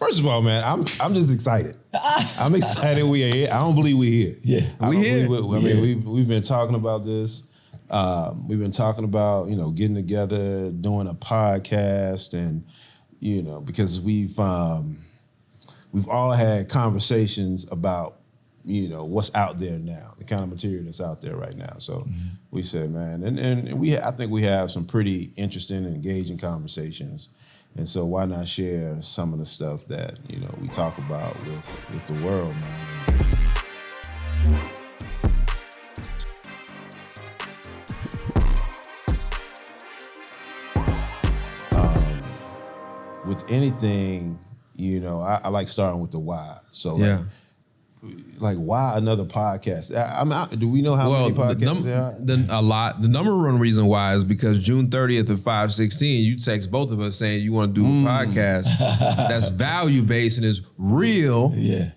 First of all, man, I'm just excited. I'm excited we are here. I don't believe we're here. Yeah, we here. We've been talking about this. We've been talking about, getting together, doing a podcast, and, because we've all had conversations about, what's out there now, the kind of material that's out there right now. So we said, man, and I think we have some pretty interesting and engaging conversations. And so why not share some of the stuff that, we talk about with the world, man. With anything, I like starting with the why. So like why another podcast? Do we know how many podcasts there are? A lot. The number one reason why is because June 30th at 5:16, you text both of us saying you want to do a podcast that's value based and is real. Yeah.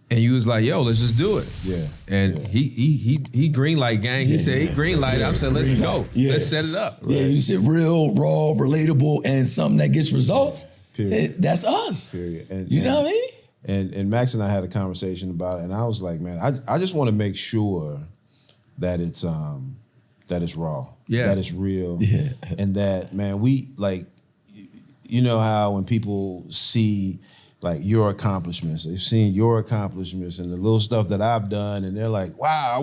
And you was like, yo, let's just do it. Yeah. And he green light, gang. He said he green light. I said, let's go. Yeah. Let's set it up. Yeah, you said real, raw, relatable, and something that gets results. Period. That's us. Period. And, you know what I mean? And Max and I had a conversation about it, and I was like, man, I just want to make sure that it's raw, that it's real, and that, man, we like, how when people see like your accomplishments, they've seen your accomplishments and the little stuff that I've done, and they're like, wow,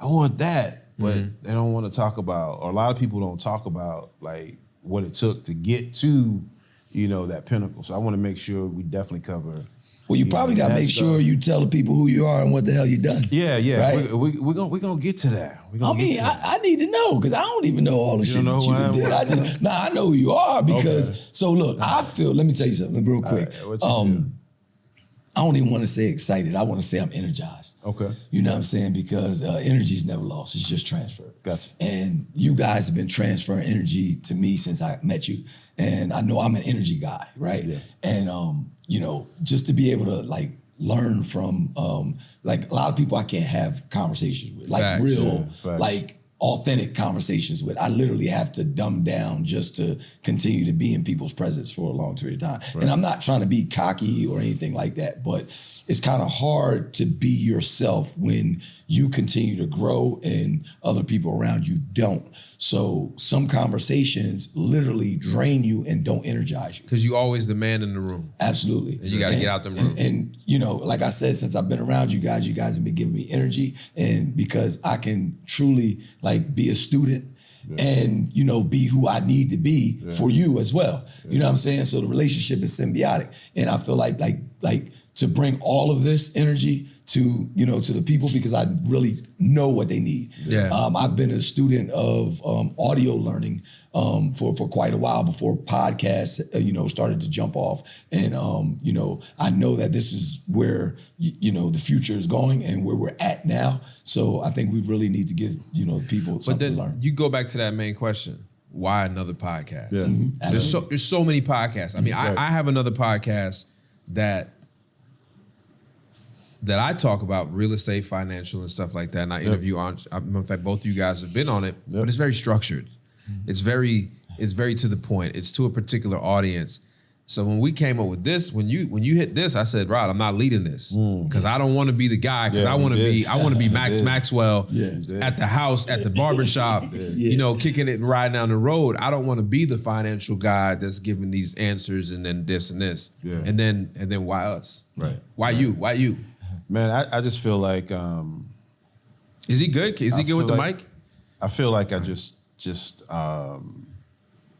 I want that, but they don't want to talk about, or a lot of people don't talk about like what it took to get to, that pinnacle. So I want to make sure we definitely cover. Well, you probably got to make sure you tell the people who you are and what the hell you done. Yeah. Right? We're gonna get to that. I need to know because I don't even know all the shit that you did. I know who you are because, so look, I feel, let me tell you something real quick. Right, I don't even want to say excited. I want to say I'm energized. Okay. You know what I'm saying? Because energy is never lost. It's just transferred. Gotcha. And you guys have been transferring energy to me since I met you. And I know I'm an energy guy, right? Yeah. And, just to be able to like learn from, like a lot of people I can't have conversations with, like facts. Like authentic conversations with. I literally have to dumb down just to continue to be in people's presence for a long period of time. Right. And I'm not trying to be cocky or anything like that, but it's kind of hard to be yourself when you continue to grow and other people around you don't. So some conversations literally drain you and don't energize you. Because you're always the man in the room. Absolutely. And you got to get out the room. And like I said, since I've been around you guys have been giving me energy. And because I can truly like be a student and, be who I need to be for you as well. Yeah. You know what I'm saying? So the relationship is symbiotic. And I feel like to bring all of this energy to the people because I really know what they need. Yeah. I've been a student of audio learning for quite a while before podcasts started to jump off. And I know that this is where the future is going and where we're at now. So I think we really need to give people something to learn. You go back to that main question. Why another podcast? Yeah. Mm-hmm. There's so many podcasts. I mean, I have another podcast that I talk about real estate, financial, and stuff like that. And I interview in fact, both of you guys have been on it, but it's very structured. It's very to the point. It's to a particular audience. So when we came up with this, when you hit this, I said, Rod, I'm not leading this because I don't want to be the guy because I want to be Max Maxwell at the house, at the barbershop, kicking it and riding down the road. I don't want to be the financial guy that's giving these answers and then this and this. Yeah. And then why us? Right. Why you? Why you? Man, I just feel like is he good? Is he good with the mic? I feel like I just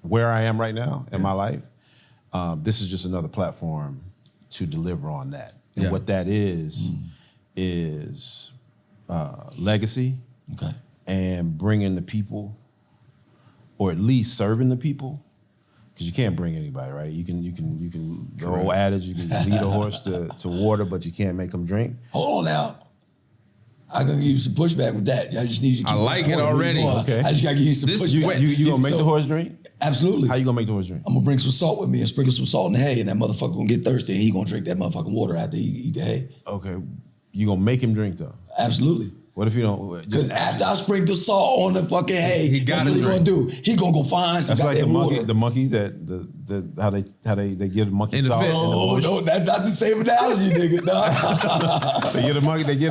where I am right now in my life, this is just another platform to deliver on that. And what that is legacy, and bringing the people, or at least serving the people. Because you can't bring anybody, right? You can the old adage, you can lead a horse to water, but you can't make them drink. Hold on now. I'm gonna give you some pushback with that. I just need you to keep I like it already. Okay. I just gotta give you some pushback. You gonna make the horse drink? Absolutely. How you gonna make the horse drink? I'm gonna bring some salt with me and sprinkle some salt in the hay, and that motherfucker gonna get thirsty and he gonna drink that motherfucking water after he eat the hay. Okay. You gonna make him drink though? Absolutely. What if you don't? Because after I sprinkle salt on the fucking hay, that's what he gonna do. He gonna go find some goddamn water. The monkey that how they give the monkey In the sauce. fist. Oh no, that's not the same analogy, nigga. No. They get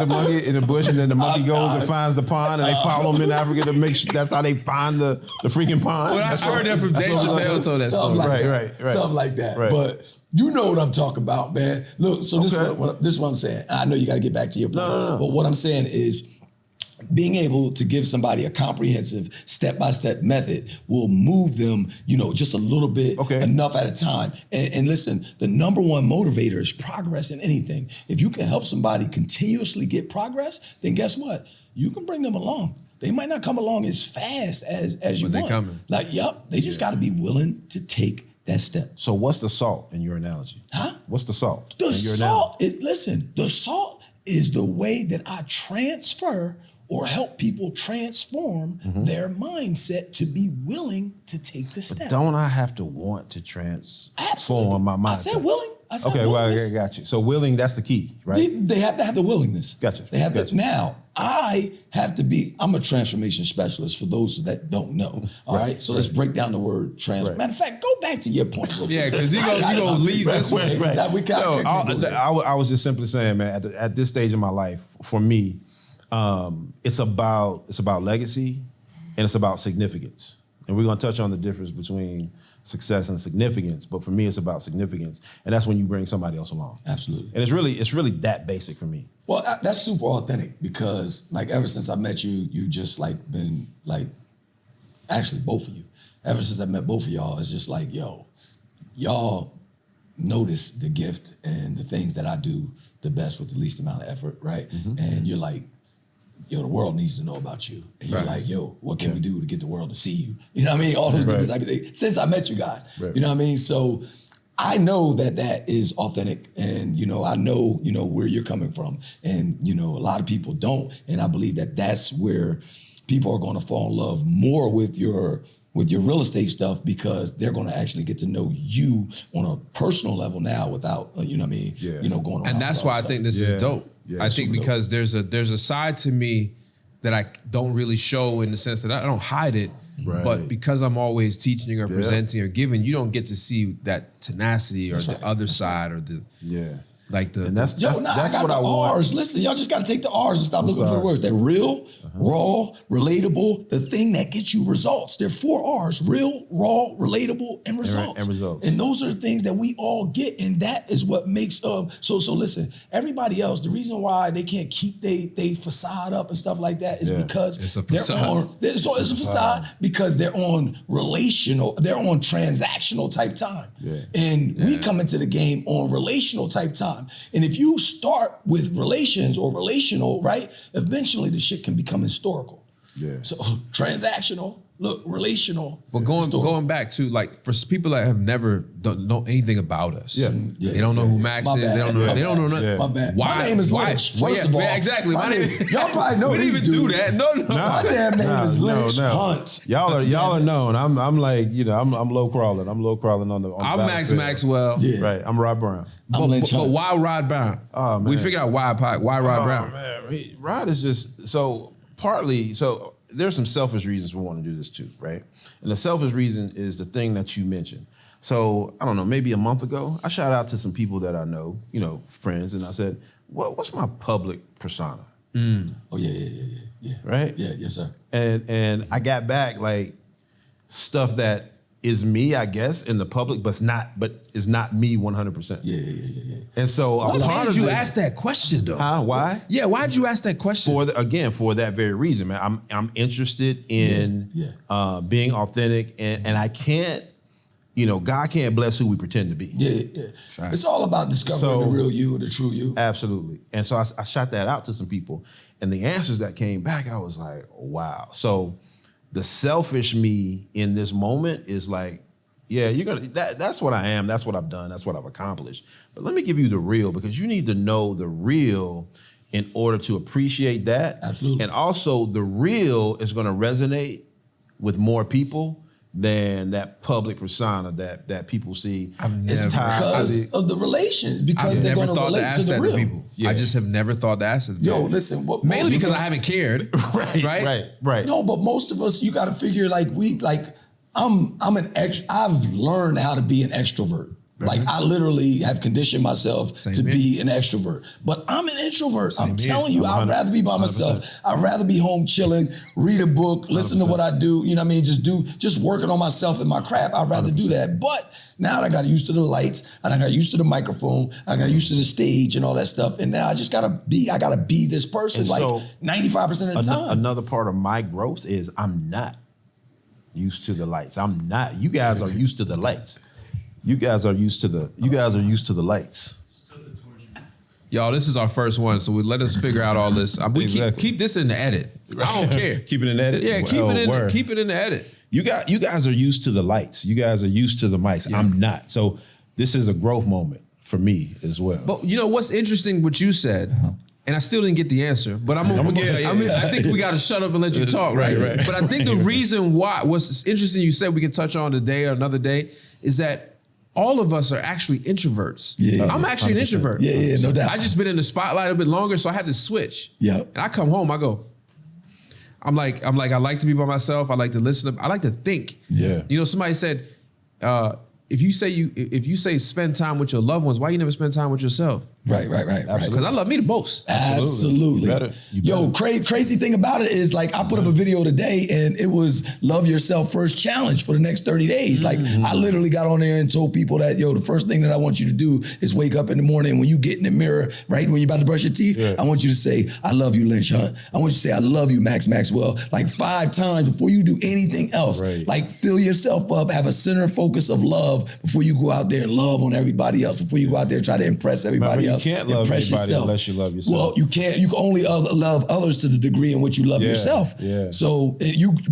a monkey in the bush, and then the monkey goes and finds the pond, and they follow him in Africa to make sure that's how they find the freaking pond. Well, I heard that from Dave Chappelle told that story. Right. Something like that. Right. But you know what I'm talking about, man. Look, so this is what I'm saying. I know you got to get back to your point. No. But what I'm saying is, being able to give somebody a comprehensive step-by-step method will move them, just a little bit, enough at a time. And listen, the number one motivator is progress in anything. If you can help somebody continuously get progress, then guess what? You can bring them along. They might not come along as fast as you want. But they coming. They just got to be willing to take that step. So what's the salt in your analogy? Huh? What's the salt? The salt is the way that I transfer or help people transform their mindset to be willing to take the step. But don't I have to want to transform my mindset? I said willing. I got you. So willing, that's the key, right? They have to have the willingness. Gotcha. They have to. Now, I have to be, I'm a transformation specialist for those that don't know. All right. So let's break down the word transform. Matter of fact, go back to your point. Yeah, because you gonna leave this way. Right. I was just simply saying, man, at this stage in my life, for me, it's about legacy and it's about significance. And we're gonna touch on the difference between success and significance, but for me, it's about significance, and that's when you bring somebody else along. Absolutely. And it's really that basic for me. Well, that's super authentic because, ever since I met you, you just been actually both of you. Ever since I met both of y'all, it's just y'all notice the gift and the things that I do the best with the least amount of effort, right? Mm-hmm. And you're like, yo, the world needs to know about you. And you're like, yo, what can we do to get the world to see you? You know what I mean? All those different type of things. Since I met you guys, you know what I mean? So I know that is authentic, and I know where you're coming from, and a lot of people don't, and I believe that's where people are going to fall in love more with your real estate stuff, because they're going to actually get to know you on a personal level now without going around. And that's why I think this is dope. Yeah, I think because there's a side to me that I don't really show, in the sense that I don't hide it. Right. But because I'm always teaching or presenting or giving, you don't get to see that tenacity or the other side or the and that's what I want. R's. Listen, y'all just got to take the R's and stop looking for the words. They're real, raw, relatable, the thing that gets you results. They're 4 R's: real, raw, relatable, and results. And those are the things that we all get, and that is what makes so listen, everybody else, the reason why they can't keep they facade up and stuff like that is because it's a facade. It's a facade because they're on transactional type time. Yeah. And we come into the game on relational type time. And if you start with relations or relational, right, eventually the shit can become historical. Yeah. So transactional, relational. But going back to, for people that have never don't know anything about us. Yeah. They don't know who Max is. They don't know nothing. Yeah. My bad. My name is Lynch. First of all. Yeah, exactly. Y'all probably know. We didn't even do that. No. My damn name is Lynch Hunt. Y'all are known. I'm low crawling. I'm low crawling on the I'm Max Maxwell. Yeah. Right. I'm Rod Brown. But why Rod Brown? Oh, man. We figured out why Rod Brown. Man. Rod is just partly there's some selfish reasons we want to do this too, right? And the selfish reason is the thing that you mentioned. So I don't know, maybe a month ago, I shout out to some people that I know, friends, and I said, what's my public persona? Oh yeah. Right? Yeah, yes, sir. And I got back stuff that is me, I guess, in the public, but is not me 100%. Yeah. And so why did you ask that question though? Why? Yeah, why did you ask that question? For that very reason, man. I'm interested in being authentic, and I can't, God can't bless who we pretend to be. Yeah. Right. It's all about discovering the real you, the true you. Absolutely. And so I shot that out to some people, and the answers that came back, I was like, wow. So the selfish me in this moment is that's what I am, that's what I've done, that's what I've accomplished. But let me give you the real, because you need to know the real in order to appreciate that. Absolutely. And also the real is gonna resonate with more people than that public persona that people see. It's because of the relations, because they're going to relate to the real. People. Yeah. I just have never thought to ask them. Yo, listen. Mainly because I haven't cared. Right. No, but most of us, you got to figure I've learned how to be an extrovert. Like I literally have conditioned myself to be an extrovert, but I'm an introvert. I'm telling you, I'd rather be by myself. I'd rather be home chilling, read a book, listen to what I do. You know what I mean? Just working on myself and my craft. I'd rather do that. But now I got used to the lights and I got used to the microphone. I got used to the stage and all that stuff. And now I gotta be this person and like so 95% of the time. Another part of my growth is I'm not used to the lights. I'm not. You guys are used to the lights. You guys are used to the lights. Y'all, this is our first one, so let us figure out all this. We keep this in the edit. I don't care. Keep it in the edit? Yeah, keep it in the edit. You guys are used to the lights. You guys are used to the mics. Yeah. I'm not. So this is a growth moment for me as well. But you know what's interesting what you said, and I still didn't get the answer, but I think we got to shut up and let you talk, right? But I think the reason why, what's interesting you said we can touch on today or another day, is that all of us are actually introverts. Yeah, I'm actually 100%. An introvert. Yeah, no doubt. I just been in the spotlight a bit longer, so I had to switch. Yeah. And I come home, I go, I'm like, I like to be by myself. I like to listen. I like to think. Yeah. You know, somebody said, if you say spend time with your loved ones, why you never spend time with yourself? Right. Because I love me the most. Absolutely. Yo, crazy thing about it is like I put up a video today and it was love yourself first challenge for the next 30 days. Like I literally got on there and told people that, yo, the first thing that I want you to do is wake up in the morning when you get in the mirror, right? When you're about to brush your teeth, I want you to say, I love you, Lynch Hunt. I want you to say, I love you, Max Maxwell, like 5 times before you do anything else. Right. Like fill yourself up, have a center focus of love before you go out there and love on everybody else, before you go out there and try to impress everybody else. You can't love anybody unless you love yourself. Well, you can't. You can only love others to the degree in which you love yourself. Yeah. So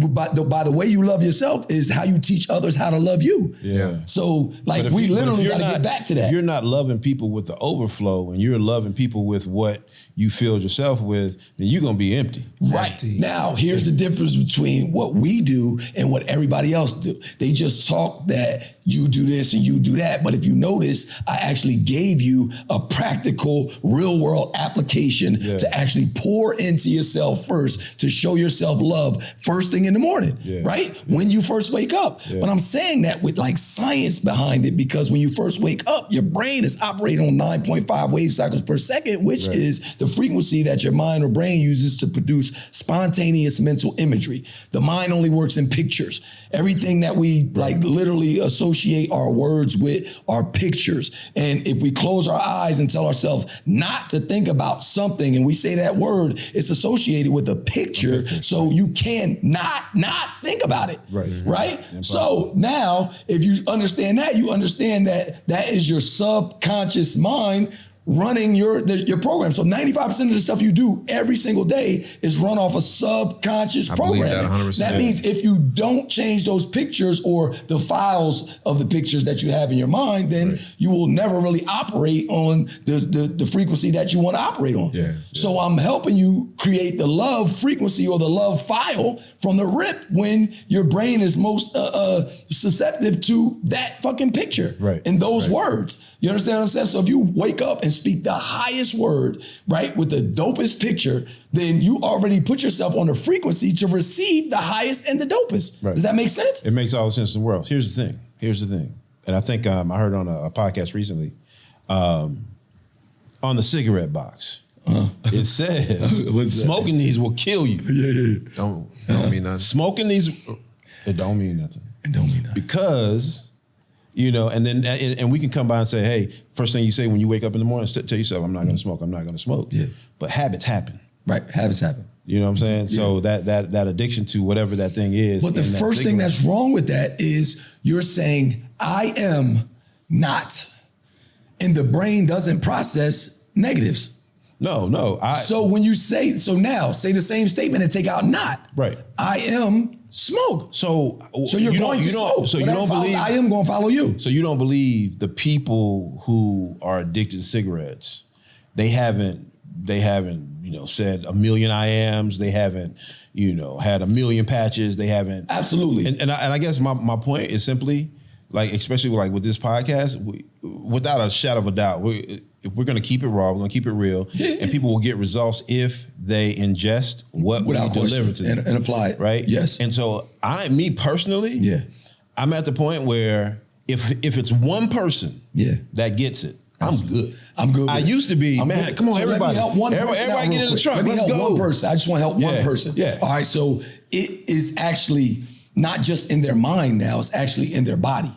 by the way you love yourself is how you teach others how to love you. Yeah. So like we literally got to get back to that. If you're not loving people with the overflow and you're loving people with what you filled yourself with, then you're gonna be empty. Right. Empty. Now, here's the difference between what we do and what everybody else do. They just talk that you do this and you do that. But if you notice, I actually gave you a practical, real world application to actually pour into yourself first, to show yourself love first thing in the morning, right? When you first wake up. But I'm saying that with like science behind it, because when you first wake up, your brain is operating on 9.5 wave cycles per second, which is the frequency that your mind or brain uses to produce spontaneous mental imagery. The mind only works in pictures. Everything that we like literally associate our words with are pictures. And if we close our eyes and tell ourselves not to think about something and we say that word, it's associated with a picture. So you can not think about it. Right? So now if you understand that, you understand that that is your subconscious mind running your program. So 95% of the stuff you do every single day is run off a subconscious programming. That means if you don't change those pictures or the files of the pictures that you have in your mind, then you will never really operate on the frequency that you want to operate on. So I'm helping you create the love frequency or the love file from the rip when your brain is most susceptible to that fucking picture and those words. You understand what I'm saying? So if you wake up and speak the highest word, right, with the dopest picture, then you already put yourself on the frequency to receive the highest and the dopest. Does that make sense? It makes all the sense in the world. Here's the thing. And I think I heard on a podcast recently, on the cigarette box, it says, smoking these will kill you. Don't mean nothing. Smoking these, it don't mean nothing. Because... You know, and then and we can come by and say, hey, first thing you say when you wake up in the morning, tell yourself, I'm not going to smoke. I'm not going to smoke. But habits happen. Right. Habits happen. You know what I'm saying? So that addiction to whatever that thing is. But the first thing that's wrong with that is you're saying, I am not. And the brain doesn't process negatives. No. So when you say the same statement and take out not. Right. I am smoke. So you're going to smoke. So you don't believe I am going to follow you. So you don't believe the people who are addicted to cigarettes, they haven't said a million I ams, they haven't had a million patches, they haven't. Absolutely. And I guess my point is simply, like, especially like with this podcast, without a shadow of a doubt, if we're going to keep it raw, we're going to keep it real, and people will get results if they ingest what we deliver to them and apply it, right? Yes. And so me personally, I'm at the point where if it's one person that gets it, I'm good. I'm good. I used to be, man, come on, everybody. Everybody get in the truck. Let's go. One person. I just want to help one person. Yeah. All right. So it is actually not just in their mind now, it's actually in their body.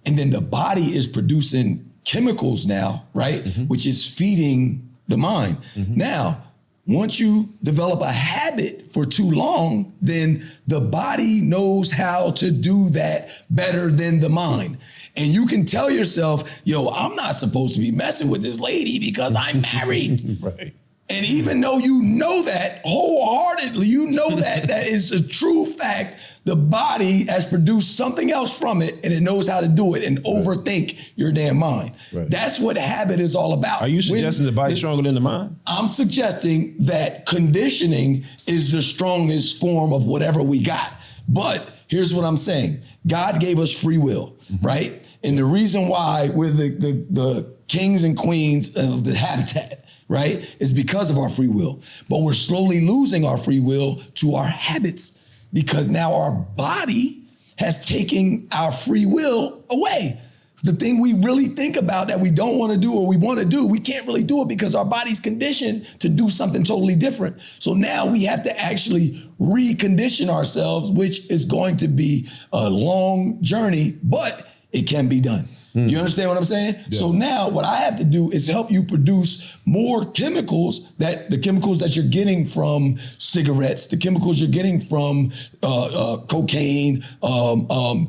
And then the body is producing chemicals now, right? Which is feeding the mind. Now, once you develop a habit for too long, then the body knows how to do that better than the mind. And you can tell yourself, yo, I'm not supposed to be messing with this lady because I'm married. Right. And even though you know that wholeheartedly, you know that that is a true fact, the body has produced something else from it and it knows how to do it and overthink your damn mind. Right. That's what habit is all about. Are you suggesting the body's stronger than the mind? I'm suggesting that conditioning is the strongest form of whatever we got. But here's what I'm saying. God gave us free will, right? And the reason why we're the kings and queens of the habitat, right, is because of our free will. But we're slowly losing our free will to our habits because now our body has taken our free will away. It's the thing we really think about that we don't want to do or we want to do, we can't really do it because our body's conditioned to do something totally different. So now we have to actually recondition ourselves, which is going to be a long journey, but it can be done. You understand what I'm saying? Yeah. So now what I have to do is help you produce more chemicals, that the chemicals that you're getting from cigarettes, the chemicals you're getting from cocaine,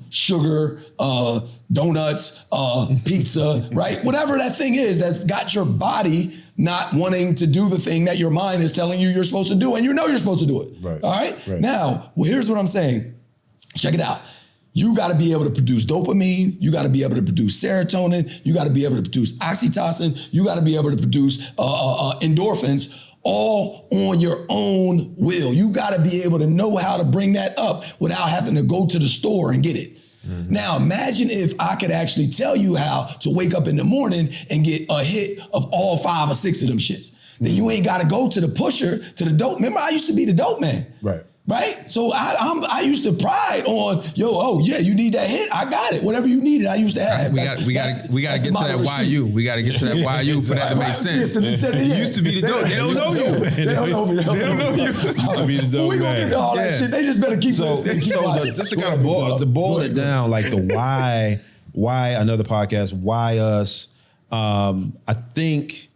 sugar, donuts, pizza, right? Whatever that thing is that's got your body not wanting to do the thing that your mind is telling you you're supposed to do, and you know you're supposed to do it. Right. All right? Now, well, here's what I'm saying. Check it out. You got to be able to produce dopamine. You got to be able to produce serotonin. You got to be able to produce oxytocin. You got to be able to produce endorphins all on your own will. You got to be able to know how to bring that up without having to go to the store and get it. Now, imagine if I could actually tell you how to wake up in the morning and get a hit of all 5 or 6 of them shits. Then you ain't got to go to the pusher, to the dope. Remember, I used to be the dope man. Right? So I used to pride on, you need that hit? I got it. Whatever you needed, I used to have. We got to get to that YU. We got to get to that YU for that to make sense. It used to be the dope. They don't know you. They don't know me. They don't know you. Be the dope we gonna get to all that shit. They just better keep just to kind of boil it down, like the why another podcast, why us. I think,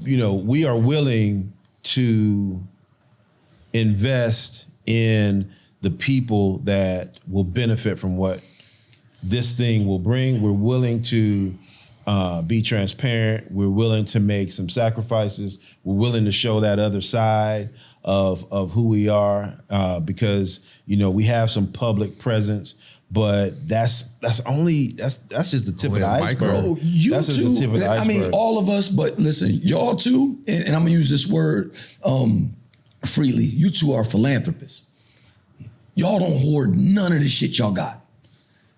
we are willing to invest in the people that will benefit from what this thing will bring. We're willing to be transparent. We're willing to make some sacrifices. We're willing to show that other side of who we are because, we have some public presence, but that's just the tip of the iceberg. Bro, you that's just too, the tip of the iceberg. I mean, all of us, but listen, y'all too, and I'm gonna use this word freely. You two are philanthropists. Y'all don't hoard none of the shit y'all got.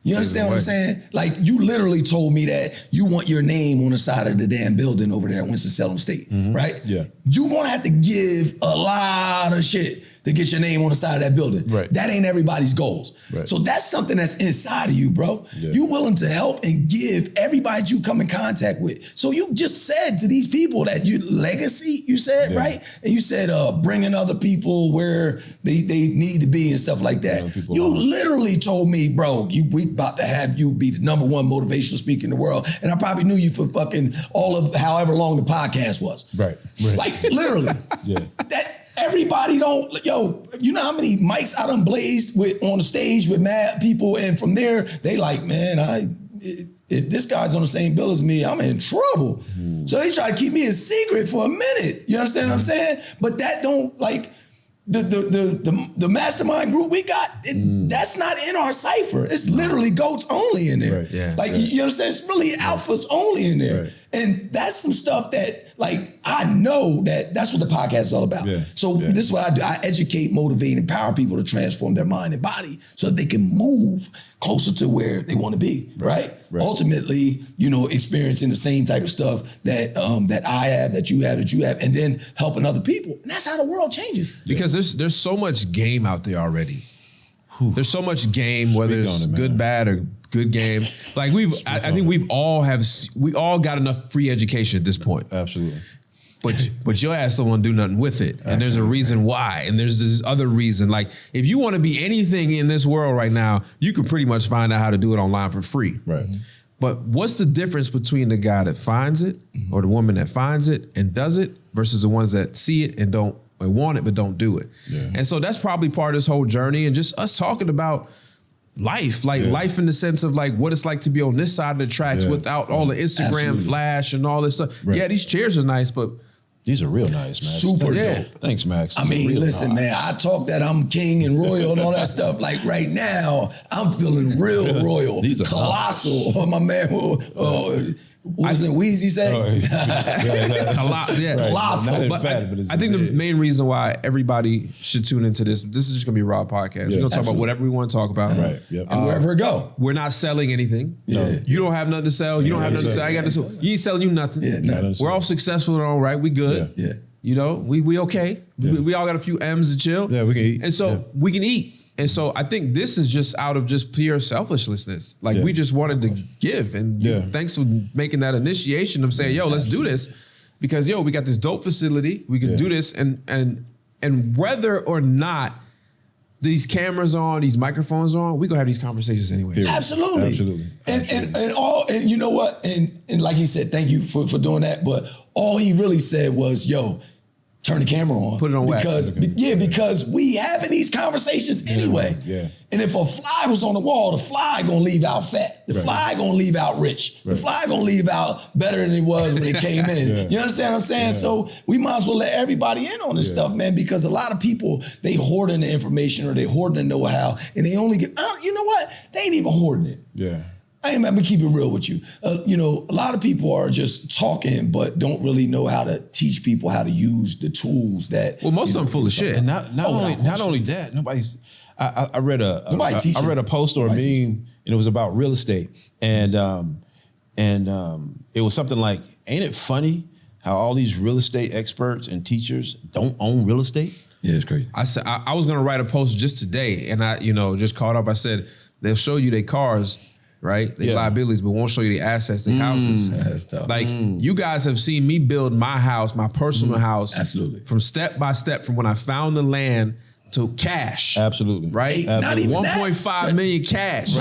You understand what I'm saying? Like, you literally told me that you want your name on the side of the damn building over there at Winston-Salem State, right? Yeah. You're gonna have to give a lot of shit to get your name on the side of that building. Right. That ain't everybody's goals. Right. So that's something that's inside of you, bro. Yeah. You willing to help and give everybody that you come in contact with. So you just said to these people that you legacy, you said, right? And you said bringing other people where they need to be and stuff like that. You literally told me, bro, we about to have you be the #1 motivational speaker in the world. And I probably knew you for fucking all of however long the podcast was. Right. Like, literally. Yeah. That everybody you know how many mics I done blazed with on the stage with mad people, and from there, they like, man, if this guy's on the same bill as me, I'm in trouble. So they try to keep me a secret for a minute. You understand what I'm saying? But that don't, like, the mastermind group we got, that's not in our cipher. It's literally goats only in there. Right. Yeah, like, you understand? It's really alphas only in there. Right. And that's some stuff that, like, I know that's what the podcast is all about. Yeah. So this is what I do. I educate, motivate, empower people to transform their mind and body so that they can move closer to where they want to be, right? Ultimately, experiencing the same type of stuff that that I have, that you have, and then helping other people. And that's how the world changes. Because there's so much game out there already. There's so much game, whether it's good, bad, or good game. Like I think we all got enough free education at this point. Absolutely. But your ass don't want to do nothing with it. And there's a reason why. And there's this other reason. Like, if you want to be anything in this world right now, you can pretty much find out how to do it online for free. Right. But what's the difference between the guy that finds it or the woman that finds it and does it versus the ones that see it and don't want it but don't do it? Yeah. And so that's probably part of this whole journey, and just us talking about life, life in the sense of like what it's like to be on this side of the tracks without all the Instagram flash and all that stuff. Right. Yeah, these chairs are nice, but these are real nice, man. Super dope. Thanks, Max. I mean, listen, man, I talk that I'm king and royal and all that stuff. Like right now, I'm feeling real royal. These are colossal. Nice. My man, what was it Wheezy say? Colossal. But I think the main reason why everybody should tune into this is just gonna be a raw podcast. We're gonna talk about whatever we want to talk about. Right. Yep. And wherever it go. We're not selling anything. Yeah. You don't have nothing to sell. You don't have nothing to sell. I got to sell. You ain't selling you nothing. Yeah, we're all successful in our own right. We good. Yeah. You know, we okay. Yeah. We all got a few M's to chill. Yeah, we can eat. And so we can eat. And so I think this is just out of just pure selfishness. Like we just wanted to give. And thanks for making that initiation of saying, yo, let's do this. Because we got this dope facility. We can do this. And whether or not these cameras on, these microphones on, we gonna have these conversations anyway. Absolutely. And you know what? And like he said, thank you for doing that. But all he really said was, yo, turn the camera on. Put it on wax. Because we having these conversations anyway. Yeah. And if a fly was on the wall, the fly gonna leave out fat. The fly gonna leave out rich. The fly gonna leave out better than it was when it came in. You understand what I'm saying? Yeah. So we might as well let everybody in on this stuff, man, because a lot of people, they hoarding the information or they hoarding the know-how, and they only get, you know what? They ain't even hoarding it. Yeah. I'm gonna keep it real with you. A lot of people are just talking, but don't really know how to teach people how to use the tools that. Well, most of them full of shit. And not only that, nobody's. I read a post or a meme, and it was about real estate, and it was something like, "Ain't it funny how all these real estate experts and teachers don't own real estate?" Yeah, it's crazy. I said I was gonna write a post just today, and I just caught up. I said they'll show you their cars. Right? They liabilities, but won't show you the assets, the houses. That's tough. Like you guys have seen me build my house, my personal house. Absolutely. From step by step, from when I found the land to cash. Absolutely. Right? Not even 1.5 million cash.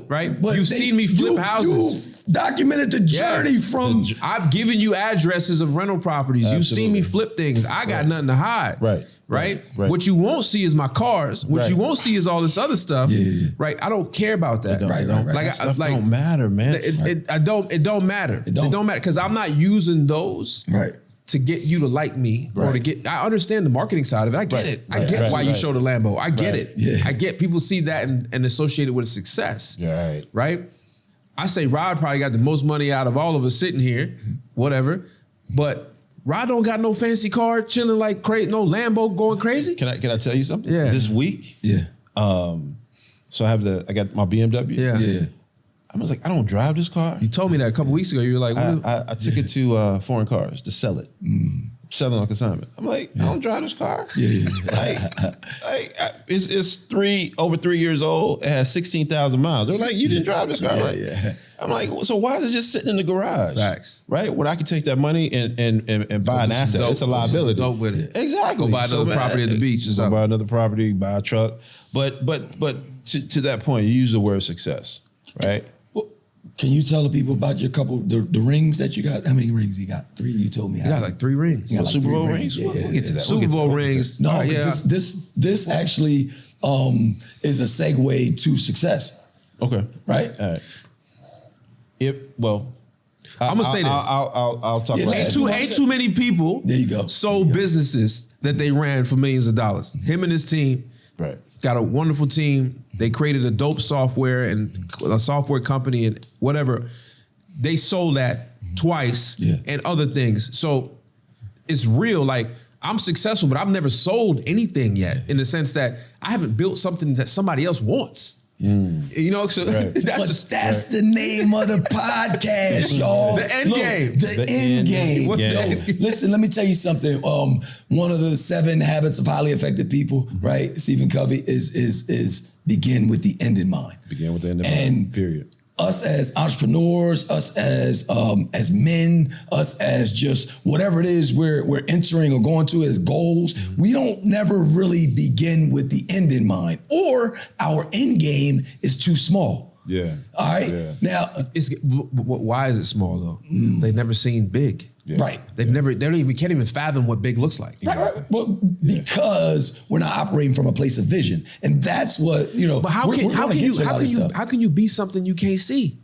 Right? But you've seen me flip houses. You've documented the journey from. I've given you addresses of rental properties. Absolutely. You've seen me flip things. I got nothing to hide. Right? What you won't see is my cars. What you won't see is all this other stuff. Right? I don't care about that. Right. Like, stuff don't matter, man. It don't matter. It don't matter because I'm not using those to get you to like me or to get. I understand the marketing side of it. I get it. I get why you show the Lambo. I get it. Yeah. I get people see that and associate it with success. Right. I say Rod probably got the most money out of all of us sitting here, whatever, but Rod don't got no fancy car, chilling like crazy, no Lambo going crazy. Can I tell you something? Yeah. This week, so I got my BMW. Yeah. I was like, I don't drive this car. You told me that a couple weeks ago. You were like, I took it to foreign cars to sell it. Selling on consignment. I'm like, I don't drive this car. It's over 3 years old. It has 16,000 miles. They're like, you didn't drive this car. I'm like, so why is it just sitting in the garage? Facts. Right? When I can take that money and buy an asset. It's a liability. Dope with it. Exactly. Go buy another property at the beach or something. Go buy another property, buy a truck. But to that point, you use the word success, right? Can you tell the people about your couple, the rings that you got? How many rings you got? 3, you told me. You got like 3 rings. You got like Super Bowl rings? We'll get to that. Super Bowl rings. No, this actually is a segue to success. Okay. Right? All right. I'm gonna say that. I'll talk about that. Ain't too many people sold businesses that they ran for millions of dollars. Him and his team. Right. Got a wonderful team. They created a dope software and a software company and whatever. They sold that twice and other things. So it's real. Like I'm successful, but I've never sold anything yet in the sense that I haven't built something that somebody else wants. You know, so that's the name of the podcast, y'all. The end game. The end game. What's the end game? Listen, let me tell you something. One of the 7 habits of highly effective people, right? Stephen Covey is begin with the end in mind. Begin with the end in mind. Period. Us as entrepreneurs, us as men, us as just whatever it is we're entering or going to as goals, we don't never really begin with the end in mind, or our end game is too small. Yeah. All right. Yeah. Now, why is it small though? They've never seen big. Yeah. Right. They can't even fathom what big looks like. Right. Well, because we're not operating from a place of vision, and that's what But how can you be something you can't see?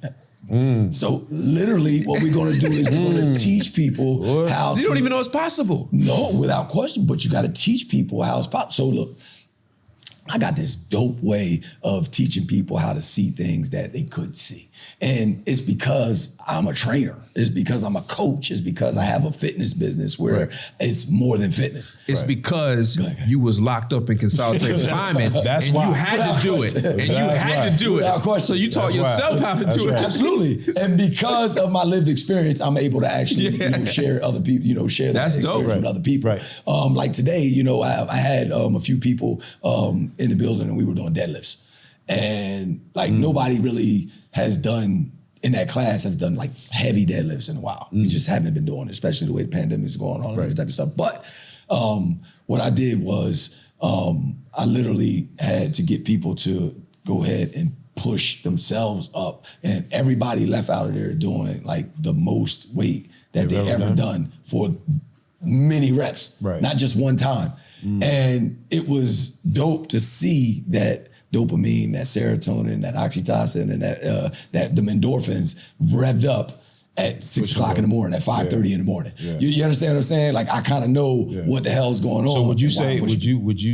So literally, what we're going to do is we're going to teach people how. You don't even know it's possible. No, without question. But you got to teach people how it's possible. So look, I got this dope way of teaching people how to see things that they couldn't see. And it's because I'm a trainer. It's because I'm a coach. It's because I have a fitness business where it's more than fitness. It's because you was locked up in consolidated confinement. That's why. You had to do it. And you had to do it. So you taught yourself how to do it. Absolutely. And because of my lived experience, I'm able to actually share other people, share that experience with other people. Right. Like today, I had a few people in the building and we were doing deadlifts. And like nobody really has done in that class has done like heavy deadlifts in a while. We just haven't been doing it, especially the way the pandemic is going on and that type of stuff. But what I did was I literally had to get people to go ahead and push themselves up, and everybody left out of there doing like the most weight that they ever done for many reps, not just one time. And it was dope to see that dopamine, that serotonin, that oxytocin, and that the endorphins revved up at 6 o'clock in the morning, at 5:30 in the morning. Yeah. You understand what I'm saying? Like I kind of know what the hell's going on. So would you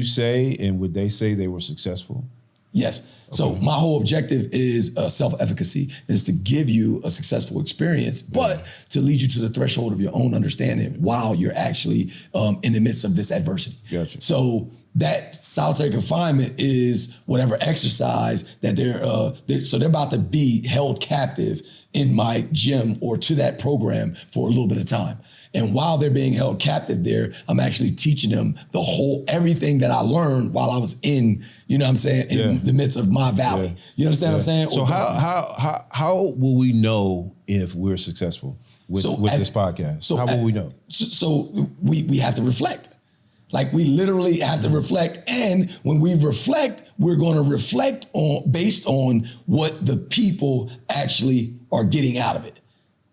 say, and would they say they were successful? Yes. Okay. So my whole objective is self-efficacy, and it's to give you a successful experience, but to lead you to the threshold of your own understanding while you're actually in the midst of this adversity. Gotcha. So that solitary confinement is whatever exercise that they're about to be held captive in my gym or to that program for a little bit of time. And while they're being held captive there, I'm actually teaching them everything that I learned while I was in, in the midst of my valley. Yeah. You understand what I'm saying? So how will we know if we're successful with this podcast? So how will we know? So we have to reflect. Like we literally have to reflect, and when we reflect, we're going to reflect based on what the people actually are getting out of it.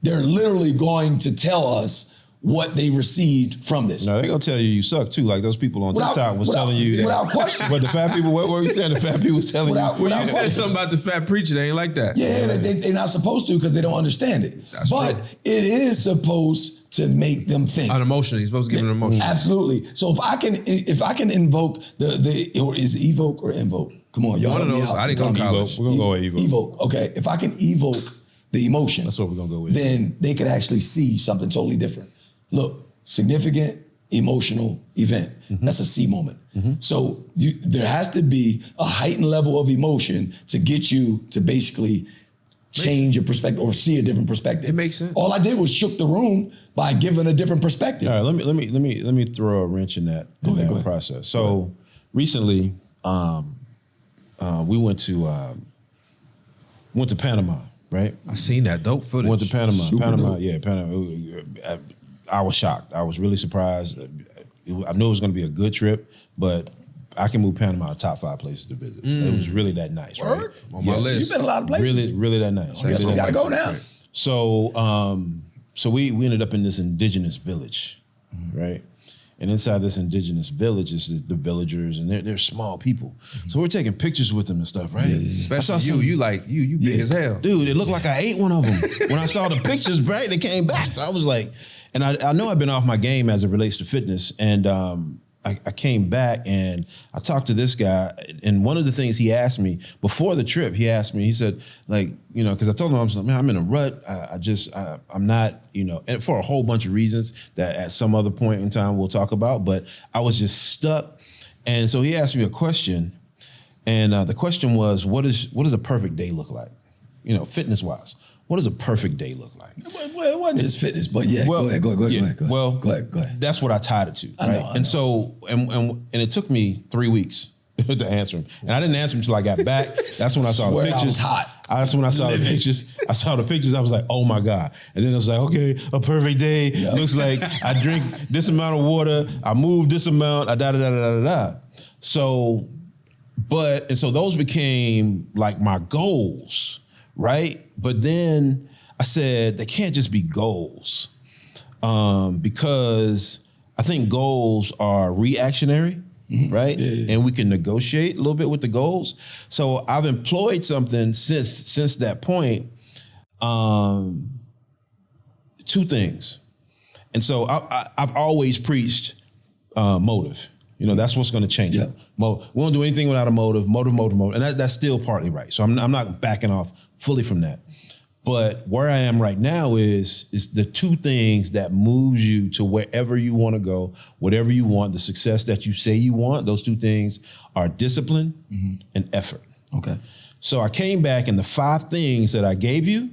They're literally going to tell us what they received from this. No, they're going to tell you suck too. Like those people on TikTok was telling you that. Without question. But the fat people, what were you saying? The fat people was telling you. When you said something about the fat preacher, they ain't like that. Yeah, they're not supposed to because they don't understand it. But it is supposed to make them think. An emotion. He's supposed to give an emotion. Absolutely. So if I can invoke or is it evoke or invoke? Come on, y'all. One of those. I didn't go to college. We're going to go with evoke. Evoke. Okay. If I can evoke the emotion, that's what we're going to go with. Then they could actually see something totally different. Look, significant emotional event. That's a C moment. So there has to be a heightened level of emotion to get you to basically change your perspective or see a different perspective. It makes sense. All I did was shook the room by giving a different perspective. All right, let me throw a wrench in that process. So recently, we went to Panama, right? I seen that dope footage. Went to Panama. Super dope. Panama. I was shocked. I was really surprised. I knew it was going to be a good trip, but I can move Panama top 5 places to visit. It was really that nice, right? On my list. You've been a lot of places. Really that nice. I guess we got to go now. So we ended up in this indigenous village, right? And inside this indigenous village is the villagers, and they're small people. So we're taking pictures with them and stuff, right? Especially you big as hell. Dude, it looked like I ate one of them. When I saw the pictures, right, they came back. So I was like, and I know I've been off my game as it relates to fitness, and I came back and I talked to this guy, and one of the things he asked me before the trip, he said, like, because I told him, I was like, man, I'm in a rut. I'm not, and for a whole bunch of reasons that at some other point in time we'll talk about, but I was just stuck. And so he asked me a question, And the question was, what does a perfect day look like? Fitness wise, what does a perfect day look like? Well, it wasn't just fitness, but yeah. Go ahead. Well, go ahead. That's what I tied it to, right? I know. So it took me 3 weeks to answer him, and I didn't answer him until I got back. That's when I saw the pictures. I was hot. That's when I saw the pictures. I saw the pictures. I was like, oh my God. And then I was like, okay, a perfect day looks like I drink this amount of water. I move this amount. So those became like my goals, right? But then I said, they can't just be goals because I think goals are reactionary. Mm-hmm. Right? Yeah. And we can negotiate a little bit with the goals. So I've employed something since that point, 2 things. And so I've always preached motive. That's what's going to change it. We won't do anything without a motive, and that's still partly right. So I'm not backing off fully from that. But where I am right now is the 2 things that moves you to wherever you want to go, whatever you want, the success that you say you want. Those 2 things are discipline and effort. Okay. So I came back and the 5 things that I gave you,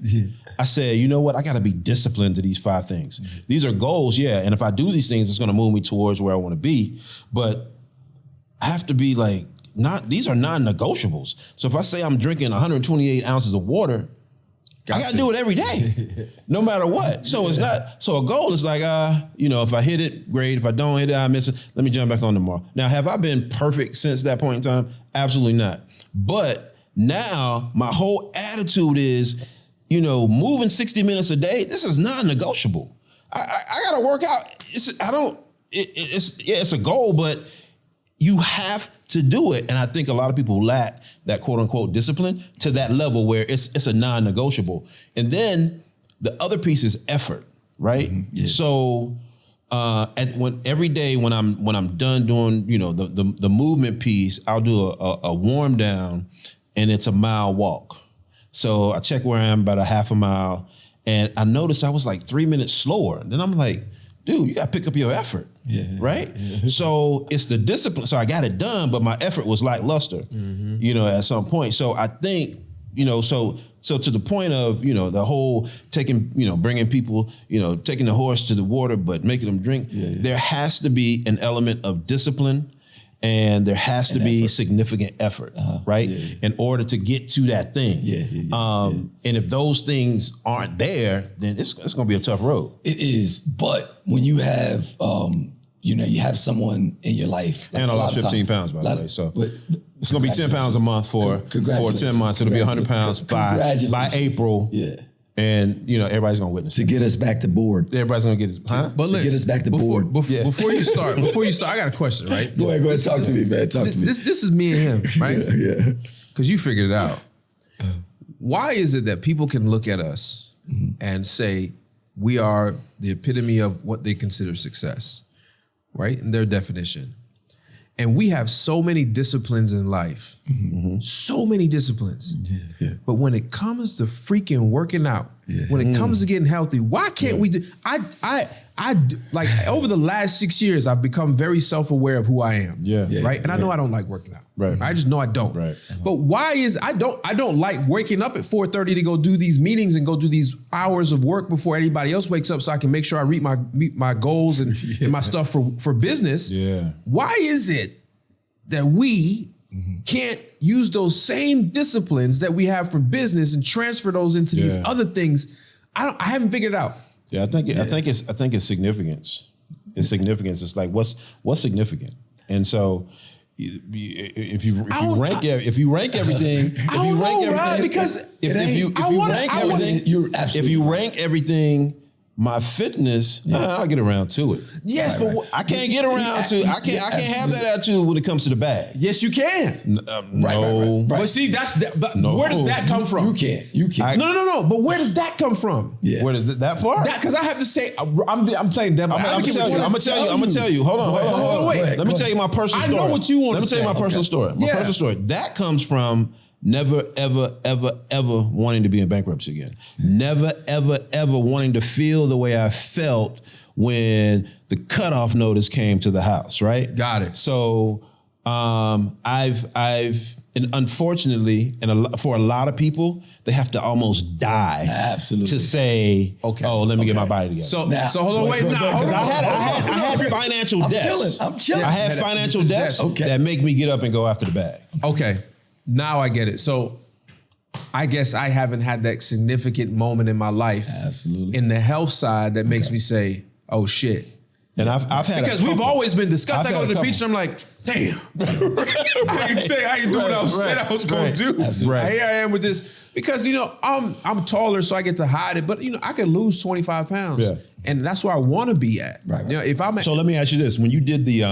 I said, you know what? I got to be disciplined to these 5 things. Mm-hmm. These are goals, and if I do these things, it's going to move me towards where I want to be. But I have to be like, these are non-negotiables. So if I say I'm drinking 128 ounces of water, I got to do it every day, no matter what. So it's not, so a goal is like, if I hit it, great. If I don't hit it, I miss it. Let me jump back on tomorrow. Now, have I been perfect since that point in time? Absolutely not. But now my whole attitude is, moving 60 minutes a day, this is non-negotiable. I got to work out. It's a goal, but you have to do it. And I think a lot of people lack that quote unquote discipline to that level where it's a non-negotiable. And then the other piece is effort, right? Mm-hmm. Yeah. So every day when I'm done doing, the movement piece, I'll do a warm down and it's a mile walk. So I check where I am about a half a mile and I noticed I was like 3 minutes slower. And then I'm like, dude, you got to pick up your effort, right? Yeah. So it's the discipline. So I got it done, but my effort was lackluster, at some point. So I think, so to the point of, the whole taking, bringing people, taking the horse to the water, but making them drink, there has to be an element of discipline and there has to be significant effort, right? In order to get to that thing. And if those things aren't there, then it's going to be a tough road. It is. But when you have, you have someone in your life. Like and I lost 15 pounds, by the way. So it's going to be 10 pounds a month for 10 months. It'll be 100 pounds by April. Yeah. And, everybody's going to witness to get us back to board. Everybody's going to get us, But to get us back to board. Before you start, I got a question, right? Go ahead, talk to me, man. Talk to me. This is me and him, right? Yeah. Because you figured it out. Why is it that people can look at us and say we are the epitome of what they consider success, right? In their definition. And we have so many disciplines in life, so many disciplines. But when it comes to freaking working out, when it comes to getting healthy, why can't we do? I like over the last 6 years, I've become very self-aware of who I am. Right. And I know I don't like working out. Right. I just know I don't. Right. But why is I don't like waking up at 4:30 to go do these meetings and go do these hours of work before anybody else wakes up so I can make sure I meet my goals and my stuff for business. Yeah. Why is it that we can't use those same disciplines that we have for business and transfer those into these other things? I haven't figured it out. Yeah, I think it's significance. It's significance. It's like what's significant, and so if you rank everything, if you rank everything. My fitness, I'll get around to it. Yes, but I can't get around to. I can't have that attitude when it comes to the bag. Yes, you can. No, but see, where does that come from? You can't. No. But where does that come from? Yeah. Where does that part? Because I have to say, I'm playing devil. I'm gonna tell you. Hold on. Wait. Let me tell you my personal story. I know what you want to say. Let me tell you my personal story. My personal story. That comes from never, ever, ever, ever wanting to be in bankruptcy again. Never, ever, ever wanting to feel the way I felt when the cutoff notice came to the house, right? Got it. So I've And unfortunately, for a lot of people, they have to almost die to say, okay, oh, let me get my body together. So hold on, wait. Because I had financial debts. I'm chilling. I had financial debts that make me get up and go after the bag. Okay, now I get it. So I guess I haven't had that significant moment in my life. Absolutely. In the health side that makes me say, oh shit. And I've had because we've always been discussed. I go to the beach and I'm like, damn. I didn't do what I said I was going to do. Here I am with this. Because, I'm taller, so I get to hide it. But, I can lose 25 pounds. Yeah. And that's where I want to be at. Right. If I'm so let me ask you this. When you did the,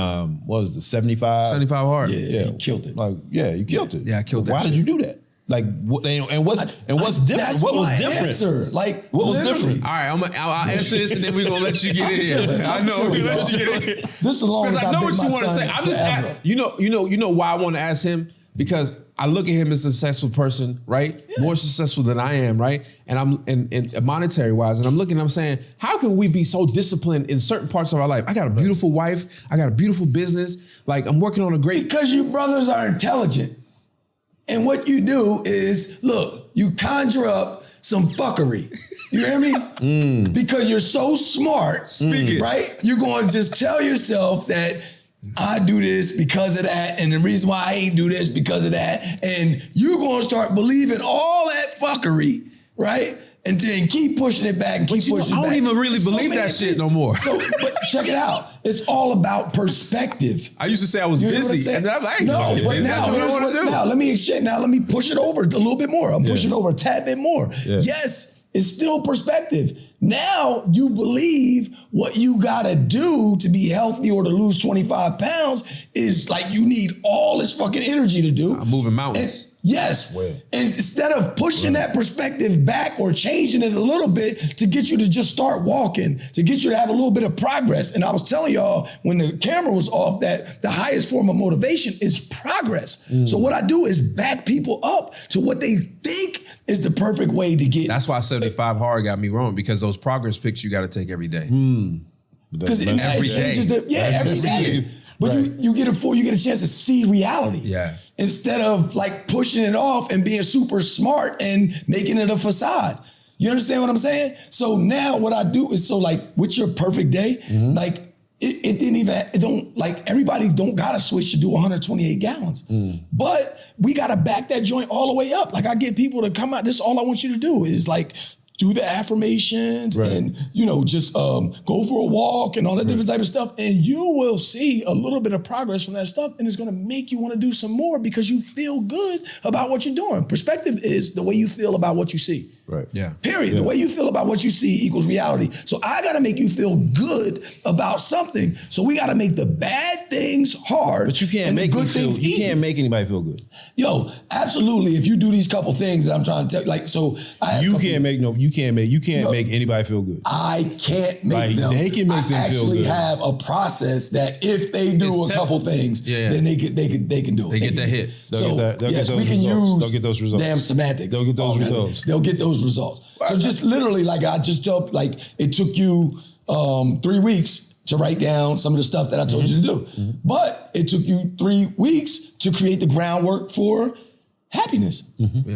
what was it, 75? 75 hard. Yeah, you killed it. You killed it. Yeah, I killed it. Why did you do that? Like, what's different? What was different? Answer. Like, what was different? All right, I'll answer this, and then we're gonna let you get in here. I know we're gonna let you get in here. This is long as I know what you want to say. I'm just asking, you know why I want to ask him, because I look at him as a successful person, right? Yeah. More successful than I am, right? And I'm in monetary wise, and I'm looking, I'm saying, how can we be so disciplined in certain parts of our life? I got a beautiful wife, I got a beautiful business, like I'm working on a great. Because you brothers are intelligent. And what you do is, look, you conjure up some fuckery. You hear me? Because you're so smart, right? You're going to just tell yourself that I do this because of that, and the reason why I ain't do this because of that. And you're going to start believing all that fuckery, right? And then keep pushing it back and keep pushing it back. I don't even really believe that shit no more. But check it out. It's all about perspective. I used to say I was busy, and then I'm like, no, but now here's what. Now let me exchange. Now let me push it over a little bit more. I'm pushing over a tad bit more. Yeah. Yes, it's still perspective. Now you believe what you gotta do to be healthy or to lose 25 pounds is like you need all this fucking energy to do. I'm moving mountains. Yes. And instead of pushing that perspective back or changing it a little bit to get you to just start walking, to get you to have a little bit of progress. And I was telling y'all when the camera was off that the highest form of motivation is progress. So what I do is back people up to what they think is the perfect way to get. That's why 75 hard got me wrong, because those progress pics you got to take every day. Because every day. Every day. But you get a chance to see reality. Yeah. Instead of like pushing it off and being super smart and making it a facade. You understand what I'm saying? So now what I do is, so like with your perfect day, like everybody don't gotta switch to do 128 gallons. But we gotta back that joint all the way up. Like I get people to come out, this is all I want you to do is like, do the affirmations and, just go for a walk and all that different type of stuff. And you will see a little bit of progress from that stuff. And it's going to make you want to do some more because you feel good about what you're doing. Perspective is the way you feel about what you see. Right. Yeah. Period. Yeah. The way you feel about what you see equals reality. So I got to make you feel good about something. So we got to make the bad things hard. But you can't make good things easy. You can't make anybody feel good. Yo, absolutely. If you do these couple things that I'm trying to tell you, like, so you can't make anybody feel good. I can't make them. They can make them feel good. I actually have a process that if they do a couple things, then they can do it. They get that hit. They'll get those results. Damn semantics. They'll get those results. They'll get those results. So just literally, like I just tell, like it took you 3 weeks to write down some of the stuff that I told you to do. But it took you 3 weeks to create the groundwork for happiness.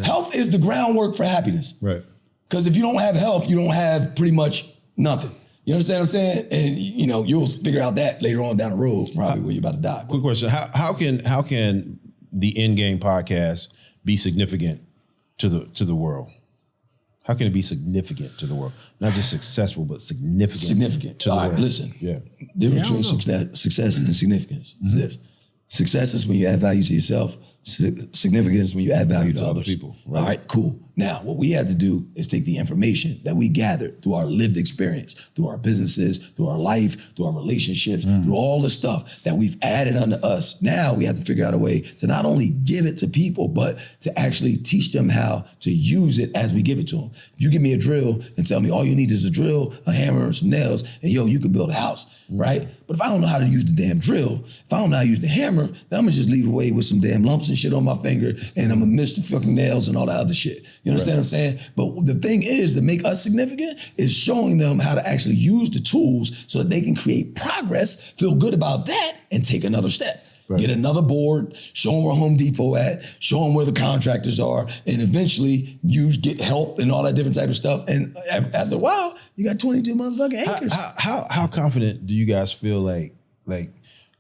Health is the groundwork for happiness. Right. Because if you don't have health, you don't have pretty much nothing. You understand what I'm saying? And you'll figure out that later on down the road, probably when you're about to die. Quick question: How can the Endgame podcast be significant to the world? How can it be significant to the world? Not just successful, but significant to the world. Listen. Yeah. The difference between success and significance is this. Success is when you add value to yourself. Significance is when you add value to other people. Right. All right, cool. Now, what we have to do is take the information that we gathered through our lived experience, through our businesses, through our life, through our relationships, through all the stuff that we've added unto us. Now we have to figure out a way to not only give it to people, but to actually teach them how to use it as we give it to them. If you give me a drill and tell me all you need is a drill, a hammer, and some nails, and you can build a house, right? But if I don't know how to use the damn drill, if I don't know how to use the hammer, then I'm gonna just leave away with some damn lumps and shit on my finger, and I'm gonna miss the fucking nails and all that other shit. You understand what I'm saying? But the thing is, to make us significant is showing them how to actually use the tools so that they can create progress, feel good about that, and take another step. Get another board, show them where Home Depot at, show them where the contractors are, and eventually you get help and all that different type of stuff. And after a while, you got 22 motherfucking acres. How confident do you guys feel like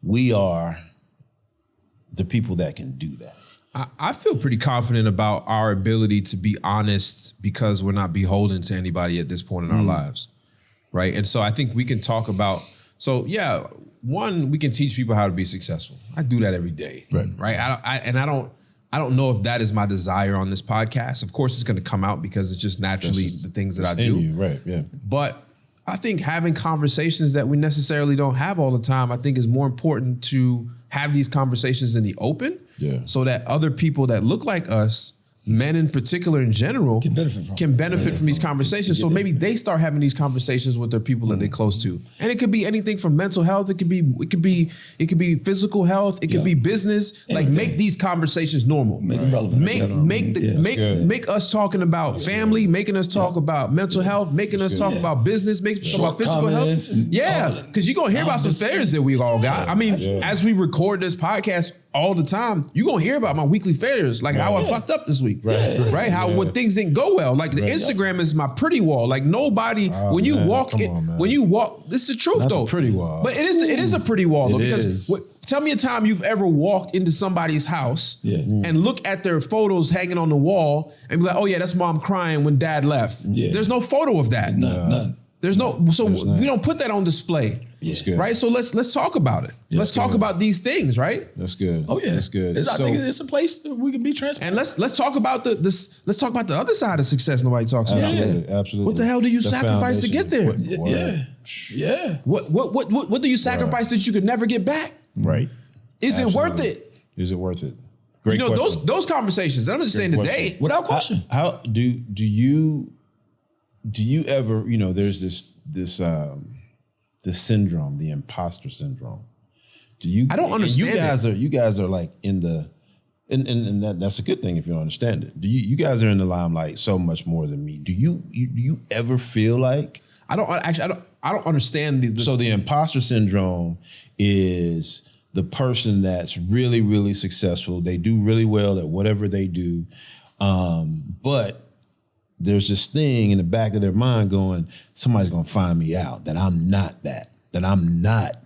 we are the people that can do that? I feel pretty confident about our ability to be honest because we're not beholden to anybody at this point in our lives, right? And so I think we can talk about, one, we can teach people how to be successful. I do that every day, right? I don't know if that is my desire on this podcast. Of course, it's going to come out because it's just naturally the things that I do. Right, yeah. But I think having conversations that we necessarily don't have all the time, I think is more important to have these conversations in the open so that other people that look like us, men in particular in general, can benefit from these conversations. So maybe they start having these conversations with their people that they're close to. And it could be anything from mental health. It could be physical health. It could be business. Anything. Like make these conversations normal. Make them relevant. Make us talking about family, making us talk about mental health, making us talk about business, making us talk about physical health. Because you're going to hear about some failures that we all got. I mean, as we record this podcast all the time, you're going to hear about my weekly failures, like how I fucked up this week. Right? How when things didn't go well. Like the Instagram is my pretty wall. Like nobody, when you walk, this is the truth Not though. The pretty wall. But it is a pretty wall though, because tell me a time you've ever walked into somebody's house and look at their photos hanging on the wall and be like, oh yeah, that's mom crying when dad left. There's no photo of that. None. We don't put that on display. That's good. Right? So let's talk about it. Let's talk about these things, right? That's good. Oh yeah. That's good. I think it's a place that we can be transparent. And let's talk about let's talk about the other side of success nobody talks about. Absolutely. What the hell do you sacrifice to get there? What do you sacrifice that you could never get back? Right. Is it worth it? Is it worth it? Great question. those conversations, I'm just saying today. Without question. How do you ever, there's this syndrome, the imposter syndrome. I don't understand. You guys are like in the, and that's a good thing if you don't understand it. You guys are in the limelight so much more than me. Do you ever feel like? I don't understand So the imposter syndrome is the person that's really, really successful. They do really well at whatever they do, but there's this thing in the back of their mind going, somebody's going to find me out, that I'm not that I'm not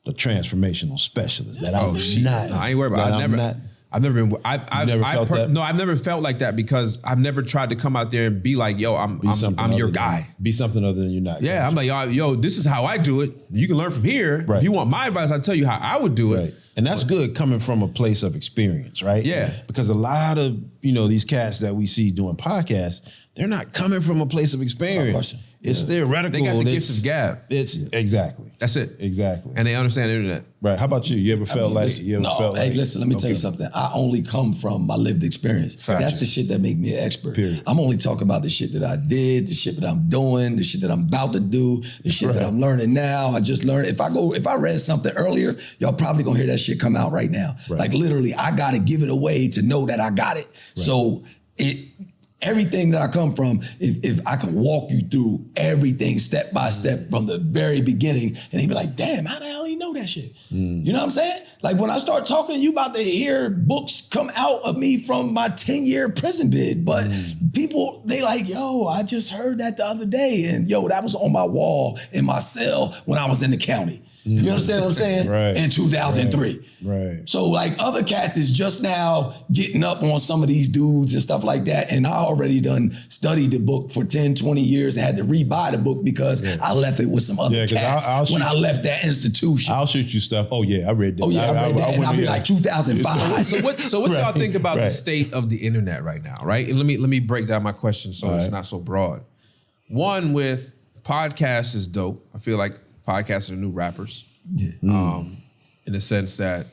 the transformational specialist, that I'm not. No, I ain't worried about it. I've never felt like that because I've never tried to come out there and be like, yo, I'm your guy. Be something other than you're not. Yeah, I'm like, yo, this is how I do it. You can learn from here. Right. If you want my advice, I'll tell you how I would do it. Right. And that's good coming from a place of experience, right? Yeah. Because a lot of, these cats that we see doing podcasts, they're not coming from a place of experience. It's theoretical. They got the gift of gab. Exactly. That's it. Exactly. And they understand the internet. Right. How about you? You ever felt listen, let me tell you something. I only come from my lived experience. That's the shit that make me an expert. Period. I'm only talking about the shit that I did, the shit that I'm doing, the shit that I'm about to do, the shit that I'm learning now. I just learned. If I read something earlier, y'all probably gonna hear that shit come out right now. Right. Like literally, I gotta give it away to know that I got it. Right. So everything that I come from, if I can walk you through everything step by step from the very beginning, and he'd be like, damn, how the hell you know that shit? You know what I'm saying? Like when I start talking, you about to hear books come out of me from my 10-year prison bid. But people, they like, yo, I just heard that the other day. And yo, that was on my wall in my cell when I was in the county. You understand what I'm saying? Right. In 2003. Right. So like other cats is just now getting up on some of these dudes and stuff like that. And I already done studied the book for 10, 20 years and had to rebuy the book because I left it with some other cats when I left that institution. I'll shoot you stuff. Oh yeah, I read that. Oh yeah, I read that. And I'll be like 2005. So what y'all think about the state of the internet right now, right? And let me break down my question so it's not so broad. One, with podcasts is dope. I feel like podcasts are new rappers, in the sense that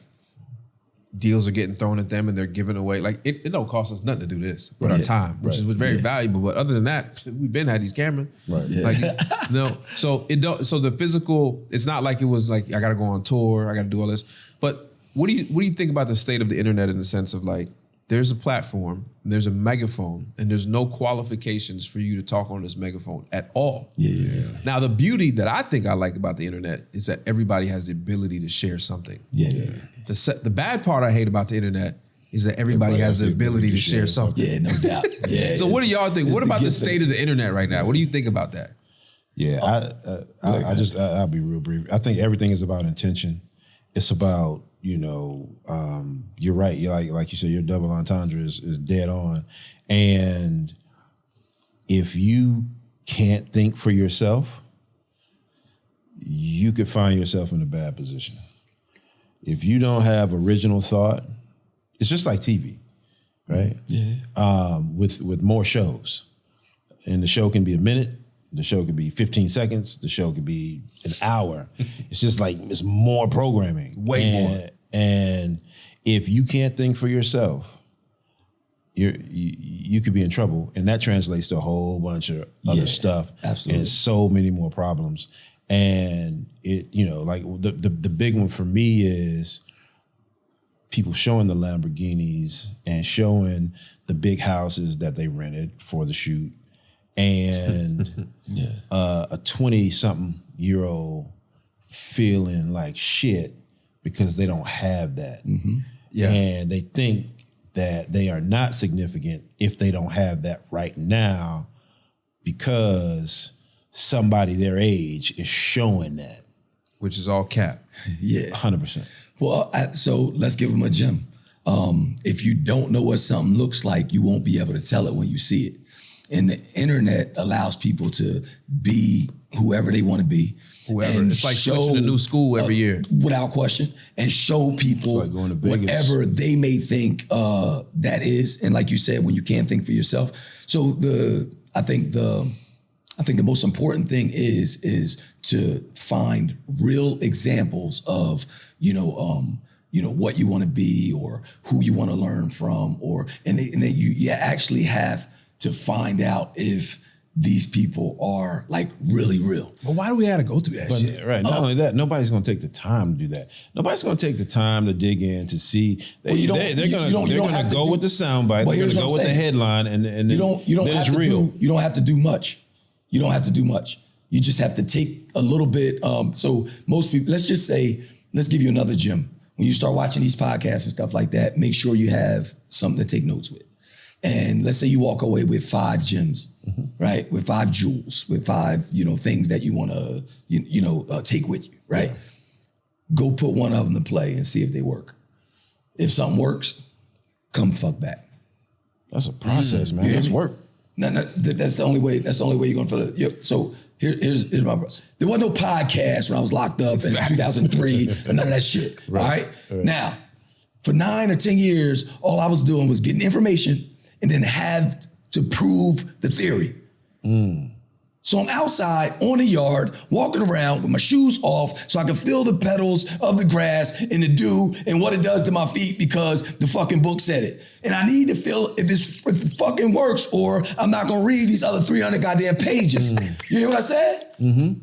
deals are getting thrown at them and they're giving away. Like it don't cost us nothing to do this but our time, which is very valuable. But other than that, we've been had these cameras. Right. Yeah. Like so it don't. So the physical, it's not like it was like I got to go on tour, I got to do all this. But what do you think about the state of the internet in the sense of like there's a platform, there's a megaphone, and there's no qualifications for you to talk on this megaphone at all. Yeah. Now, the beauty that I think I like about the internet is that everybody has the ability to share something. Yeah. The bad part I hate about the internet is that everybody has the ability to share something. Yeah, no doubt. Yeah. So what do y'all think? What about the state of the internet right now? What do you think about that? Yeah, I'll be real brief. I think everything is about intention. It's about, you're right. You're like you said, your double entendre is dead on. And if you can't think for yourself, you could find yourself in a bad position. If you don't have original thought, it's just like TV, right? Yeah. With more shows. And the show can be a minute, the show could be 15 seconds, the show could be an hour. It's just like, it's more programming. Way more. And if you can't think for yourself, you could be in trouble. And that translates to a whole bunch of other stuff. Absolutely. And so many more problems. And like the big one for me is people showing the Lamborghinis and showing the big houses that they rented for the shoot. And a 20-something-year-old feeling like shit because they don't have that. Mm-hmm. Yeah. And they think that they are not significant if they don't have that right now because somebody their age is showing that. Which is all cap. Yeah. 100%. Well, so let's give them a gem. If you don't know what something looks like, you won't be able to tell it when you see it. And the internet allows people to be whoever they want to be. Whoever. It's like switching a new school every year. Without question. And show people like going to Vegas. whatever they may think that is. And like you said, when you can't think for yourself. So I think the most important thing is to find real examples of, what you want to be or who you want to learn from, and then you actually have to find out if these people are like really real. But why do we have to go through that shit? Right. Not only that, nobody's going to take the time to do that. Nobody's going to take the time to dig in to see. They're going to go with the soundbite. They're going to go with the headline, and then it's real. You don't have to do much. You don't have to do much. You just have to take a little bit. So most people, let's give you another gem. When you start watching these podcasts and stuff like that, make sure you have something to take notes with. And let's say you walk away with 5 gems, right? With 5 jewels, with 5, things that you want to, take with you, right? Yeah. Go put one of them to play and see if they work. If something works, come fuck back. That's a process, man. That's work. No, that's the only way. That's the only way you're gonna feel it. Yep. So here's my bro. There wasn't no podcast when I was locked up in 2003. None of that shit. Right. Now, for 9 or 10 years, all I was doing was getting information and then have to prove the theory. So I'm outside on the yard, walking around with my shoes off so I can feel the petals of the grass and the dew and what it does to my feet because the fucking book said it. And I need to feel if it fucking works or I'm not gonna read these other 300 goddamn pages. You hear what I said? Mm-hmm.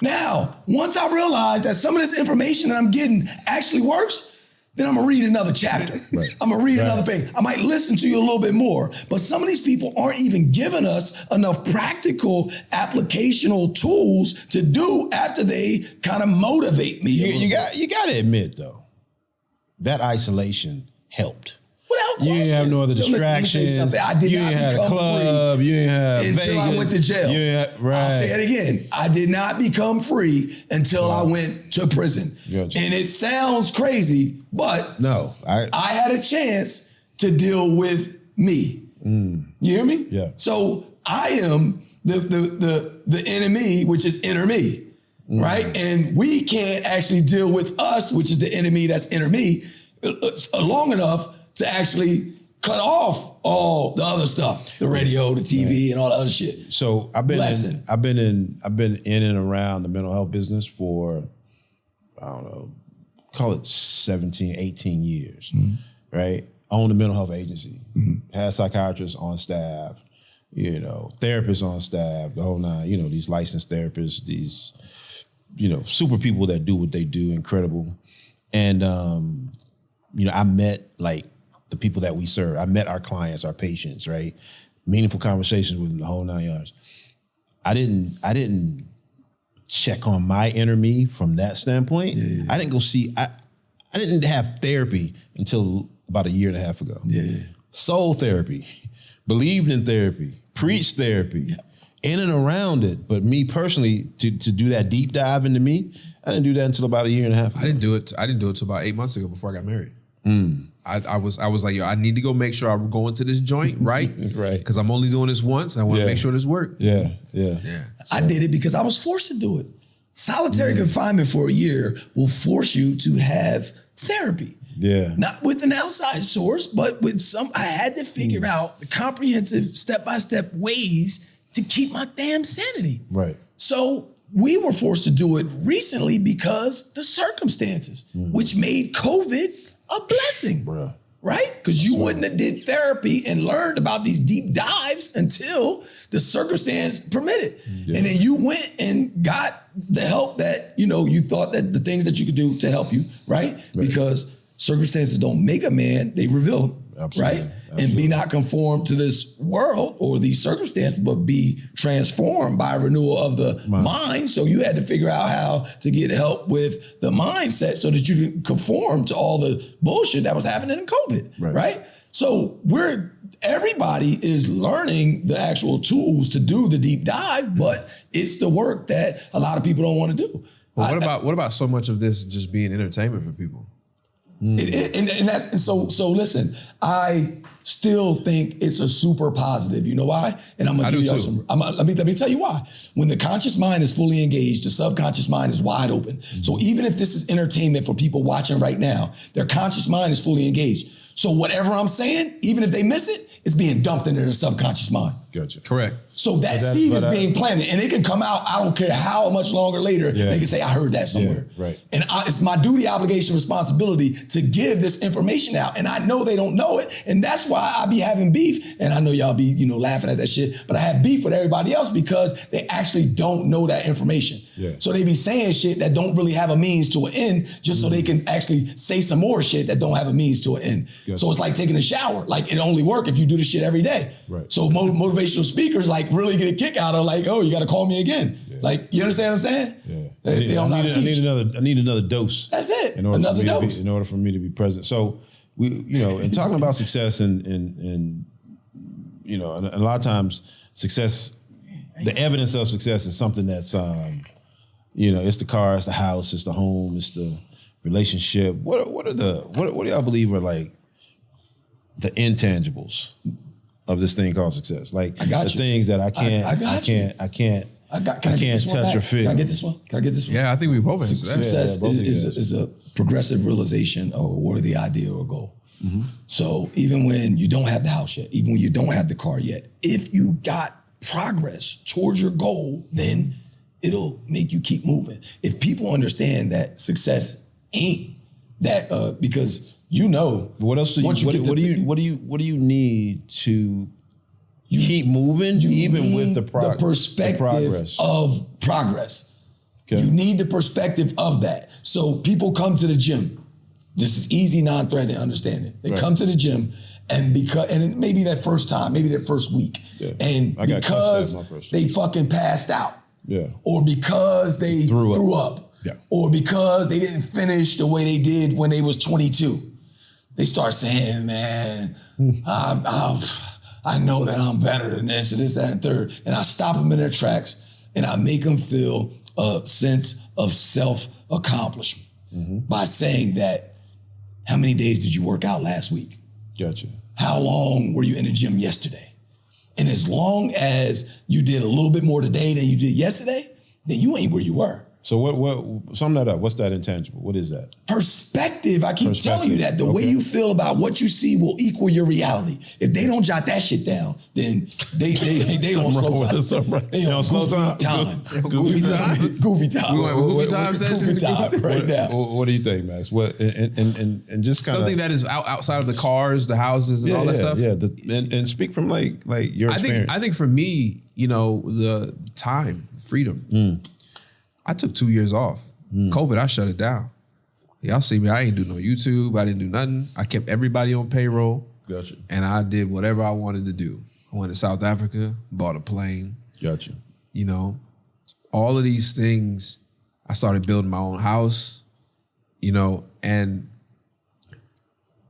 Now, once I realize that some of this information that I'm getting actually works, then I'm gonna read another chapter. Right. I'm gonna read another page. I might listen to you a little bit more, but some of these people aren't even giving us enough practical applicational tools to do after they kind of motivate me. You got to admit though, that isolation helped. You didn't have no other distractions. I did you not didn't have a club. You didn't have until Vegas. I went to jail. I'll say it again. I did not become free until I went to prison. Gotcha. And it sounds crazy, but no, I had a chance to deal with me. You hear me? Yeah. So I am the enemy, which is inner me, right? And we can't actually deal with us, which is the enemy that's inner me, long enough to actually cut off all the other stuff, the radio, the TV, and all the other shit. So I've been in and around the mental health business for, I don't know, call it 17, 18 years, right? Owned a mental health agency, had psychiatrists on staff, therapists on staff, the whole nine, these licensed therapists, these, super people that do what they do, incredible. And, I met like the people that we serve. I met our clients, our patients, right? Meaningful conversations with them, the whole 9 yards. I didn't check on my inner me from that standpoint. Yeah. I didn't go see, I didn't have therapy until about a year and a half ago. Yeah. Soul therapy, believed in therapy, preached therapy, in and around it. But me personally, to do that deep dive into me, I didn't do that until about a year and a half ago. I didn't do it until about 8 months ago before I got married. I was like, yo, I need to go make sure I'm going to this joint, right? Right. Because I'm only doing this once. I want to make sure this works. Yeah. I did it because I was forced to do it. Solitary confinement for a year will force you to have therapy. Yeah. Not with an outside source, but with I had to figure out the comprehensive step-by-step ways to keep my damn sanity. Right. So we were forced to do it recently because the circumstances, which made COVID a blessing. Bruh. Right? Because you wouldn't have did therapy and learned about these deep dives until the circumstance permitted. Yeah. And then you went and got the help that, you thought that the things that you could do to help you, right? Because circumstances don't make a man, they reveal him. Absolutely. Right? And be not conformed to this world or these circumstances, but be transformed by renewal of the mind. So you had to figure out how to get help with the mindset so that you didn't conform to all the bullshit that was happening in COVID, right? So everybody is learning the actual tools to do the deep dive, but it's the work that a lot of people don't want to do. Well, what about so much of this just being entertainment for people? So listen, I still think it's a super positive. You know why? And I'm gonna give you some. Let me tell you why. When the conscious mind is fully engaged, the subconscious mind is wide open. So even if this is entertainment for people watching right now, their conscious mind is fully engaged. So whatever I'm saying, even if they miss it, it's being dumped into their subconscious mind. Gotcha. Correct. So that seed is being planted, and it can come out. I don't care how much longer later they can say, "I heard that somewhere." Yeah, right. And it's my duty, obligation, responsibility to give this information out. And I know they don't know it, and that's why I be having beef. And I know y'all be laughing at that shit, but I have beef with everybody else because they actually don't know that information. Yeah. So they be saying shit that don't really have a means to an end, just so they can actually say some more shit that don't have a means to an end. Gotcha. So it's like taking a shower. Like it only work if you do the shit every day. Right. So motivational speakers really get a kick out of oh, you got to call me again. Yeah. Like, you understand what I'm saying? Yeah. I need another dose. That's it. Another dose. In order for me to be present. So we, in talking about success and a lot of times success, the evidence of success is something that's, it's the car, it's the house, it's the home, it's the relationship. What do y'all believe are like the intangibles of this thing called success? Like the things that I can't touch or feel. Can I get this one? Yeah, I think we both answered that. Success is a progressive realization of a worthy idea or goal. Mm-hmm. So even when you don't have the house yet, even when you don't have the car yet, if you got progress towards your goal, then it'll make you keep moving. If people understand that success ain't that, because what else do you need to keep moving, even with the perspective of progress? Okay. You need the perspective of that. So people come to the gym. This is easy, non-threatening understanding. They come to the gym and it may be that first time, maybe that first week. Yeah. And because they fucking passed out. Yeah. Or because they threw up. Yeah. Or because they didn't finish the way they did when they was 22. They start saying, man, I know that I'm better than this and this, that, and third. And I stop them in their tracks and I make them feel a sense of self-accomplishment by saying that, how many days did you work out last week? Gotcha. How long were you in the gym yesterday? And as long as you did a little bit more today than you did yesterday, then you ain't where you were. So what sum that up. What's that intangible? What is that? Perspective. I keep telling you that. The way you feel about what you see will equal your reality. If they don't jot that shit down, then they don't slow time. They don't slow time. Goofy time. Goofy time. Goofy time session. Goofy time right now. What do you think, Max? What and just kind of something that is outside of the cars, the houses, and all that stuff. Yeah. And speak from like your experience. I think for me, the time, freedom. I took 2 years off. COVID, I shut it down. Y'all see me, I ain't do no YouTube. I didn't do nothing. I kept everybody on payroll. Gotcha. And I did whatever I wanted to do. I went to South Africa, bought a plane. Gotcha. You know, all of these things. I started building my own house, you know, and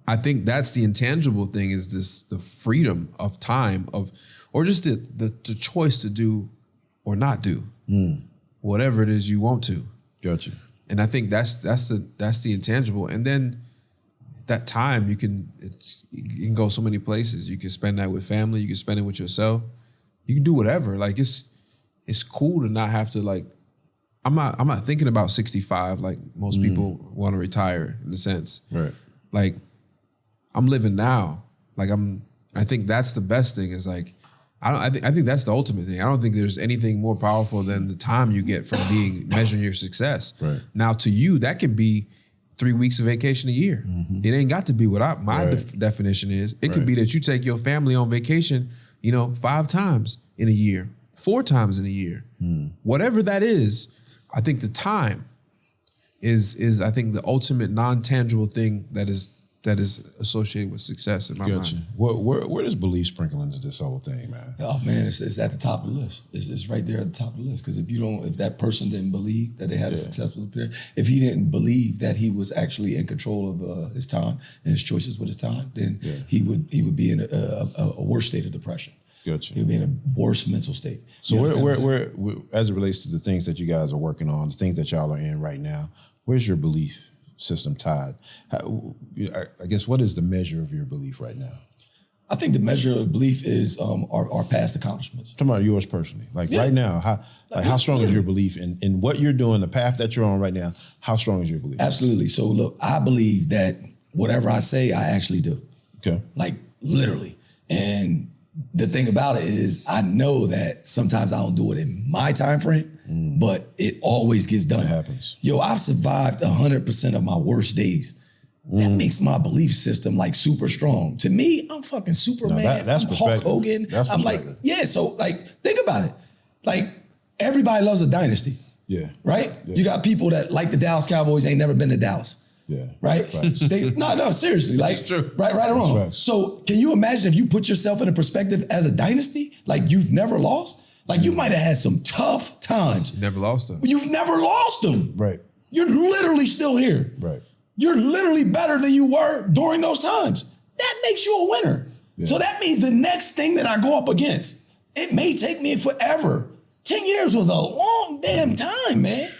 I think that's the intangible thing is the freedom of time or just the choice to do or not do whatever it is you want to. Gotcha. And I think that's the intangible. And then that time you can go so many places. You can spend that with family. You can spend it with yourself. You can do whatever. Like it's cool to not have to like. I'm not thinking about 65 like most people want to retire in a sense. Right. Like I'm living now. Like I think that's the best thing is like I think that's the ultimate thing. I don't think there's anything more powerful than the time you get from measuring your success. Right. Now to you that could be 3 weeks of vacation a year. Mm-hmm. It ain't got to be what my definition is. It could be that you take your family on vacation, you know, 5 times in a year, 4 times in a year. Whatever that is. I think the time is I think the ultimate non-tangible thing that is associated with success in my mind. Where does belief sprinkle into this whole thing, man? Oh man, it's at the top of the list. It's right there at the top of the list. Because if that person didn't believe that they had a successful career, if he didn't believe that he was actually in control of his time and his choices with his time, then he would be in a worse state of depression. Gotcha. He'll be in a worse mental state. So where, as it relates to the things that you guys are working on, the things that y'all are in right now, where's your belief system tied? I guess what is the measure of your belief right now? I think the measure of belief is our past accomplishments. Come on, yours personally. Like right now, how strong is your belief in what you're doing, the path that you're on right now? How strong is your belief? Absolutely. So look, I believe that whatever I say, I actually do. Okay. Like literally. And the thing about it is I know that sometimes I don't do it in my time frame, but it always gets done. It happens. Yo, I've survived 100% of my worst days. That makes my belief system like super strong. To me, I'm fucking Superman. That's I'm Hulk Hogan. I'm like, so like, think about it. Like everybody loves a dynasty. Yeah. Right? Yeah. You got people that like the Dallas Cowboys ain't never been to Dallas. Yeah. Right? No, seriously. Like, that's true. Right or wrong. Right. So can you imagine if you put yourself in a perspective as a dynasty, like you've never lost? Like you might have had some tough times. You never lost them. You've never lost them. Right. You're literally still here. Right. You're literally better than you were during those times. That makes you a winner. Yeah. So that means the next thing that I go up against, it may take me forever. 10 years was a long damn time, man.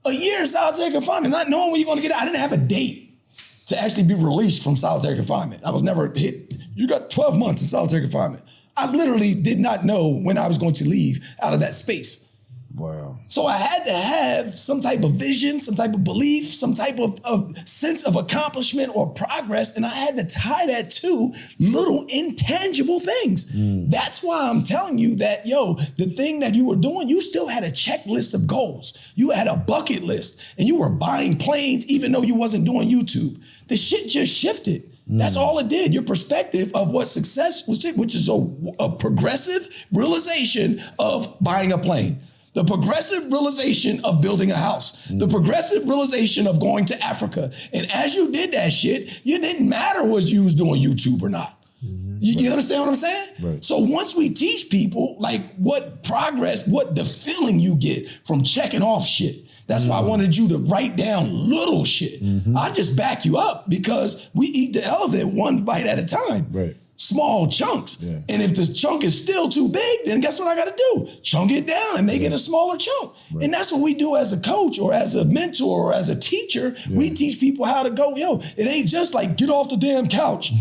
A year in solitary confinement, not knowing when you're gonna get out. I didn't have a date to actually be released from solitary confinement. I was never hit. You got 12 months in solitary confinement. I literally did not know when I was going to leave out of that space. Wow. So I had to have some type of vision, some type of belief, some type of sense of accomplishment or progress. And I had to tie that to little intangible things. That's why I'm telling you that, the thing that you were doing, you still had a checklist of goals. You had a bucket list and you were buying planes even though you wasn't doing YouTube. The shit just shifted. That's all it did. Your perspective of what success was, which is a progressive realization of buying a plane. The progressive realization of building a house, the progressive realization of going to Africa. And as you did that shit, you didn't matter whether you was doing YouTube or not. You understand what I'm saying? Right. So once we teach people like what progress, what the feeling you get from checking off shit, that's why I wanted you to write down little shit. I just back you up because we eat the elephant one bite at a time. Right. Small chunks. Yeah. And if the chunk is still too big, then guess what I got to do? Chunk it down and make it a smaller chunk. Right. And that's what we do as a coach or as a mentor or as a teacher. Yeah. We teach people how to go, it ain't just like get off the damn couch.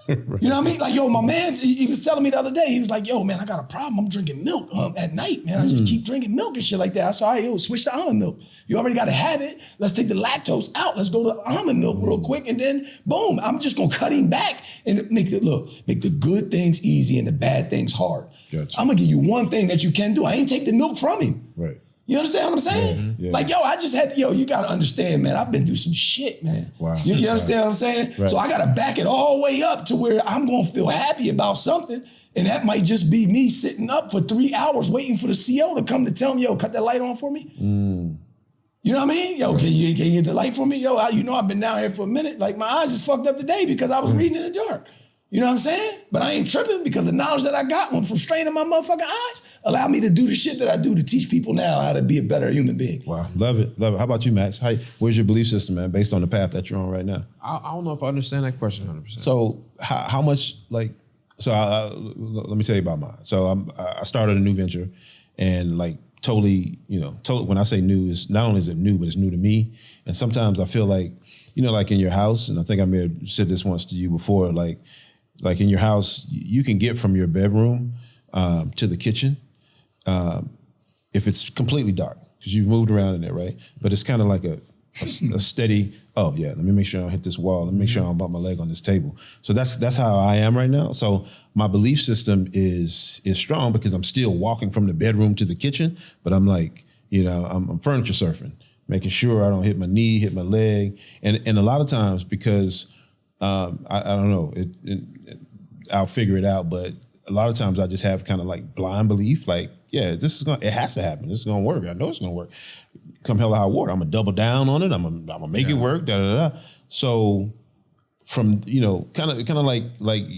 Right. You know what I mean? Like, my man, he was telling me the other day, he was like, man, I got a problem. I'm drinking milk at night, man. I just keep drinking milk and shit like that. I said, all right, switch to almond milk. You already got a habit. Let's take the lactose out. Let's go to almond milk real quick. And then, boom, I'm just going to cut him back and make the good things easy and the bad things hard. Gotcha. I'm going to give you one thing that you can do. I ain't take the milk from him. Right. You understand what I'm saying? Yeah. Like, I just had to, you got to understand, man, I've been through some shit, man. Wow. You understand what I'm saying? Right. So I got to back it all the way up to where I'm going to feel happy about something. And that might just be me sitting up for 3 hours waiting for the CO to come to tell me, cut that light on for me. You know what I mean? Yo, can you get the light for me? Yo, I've been down here for a minute. Like my eyes is fucked up today because I was reading in the dark. You know what I'm saying? But I ain't tripping because the knowledge that I got went from straining my motherfucking eyes allowed me to do the shit that I do to teach people now how to be a better human being. Wow, love it. How about you, Max? Where's your belief system, man, based on the path that you're on right now? I don't know if I understand that question 100%. So how much, like, let me tell you about mine. So I started a new venture and like totally, when I say new, it's not only is it new, but it's new to me. And sometimes I feel like, like in your house, and I think I may have said this once to you before, like in your house, you can get from your bedroom to the kitchen if it's completely dark, because you've moved around in there, right? But it's kind of like a steady, oh yeah, let me make sure I don't hit this wall. Let me make sure I don't bump my leg on this table. So that's how I am right now. So my belief system is strong because I'm still walking from the bedroom to the kitchen, but I'm like, I'm furniture surfing, making sure I don't hit my knee, hit my leg. And a lot of times because I don't know, I'll figure it out, but a lot of times I just have kind of like blind belief, like, yeah, it has to happen. This is gonna work. I know it's gonna work. Come hell or high water, I'm gonna double down on it. I'm gonna make it work. So from kind of like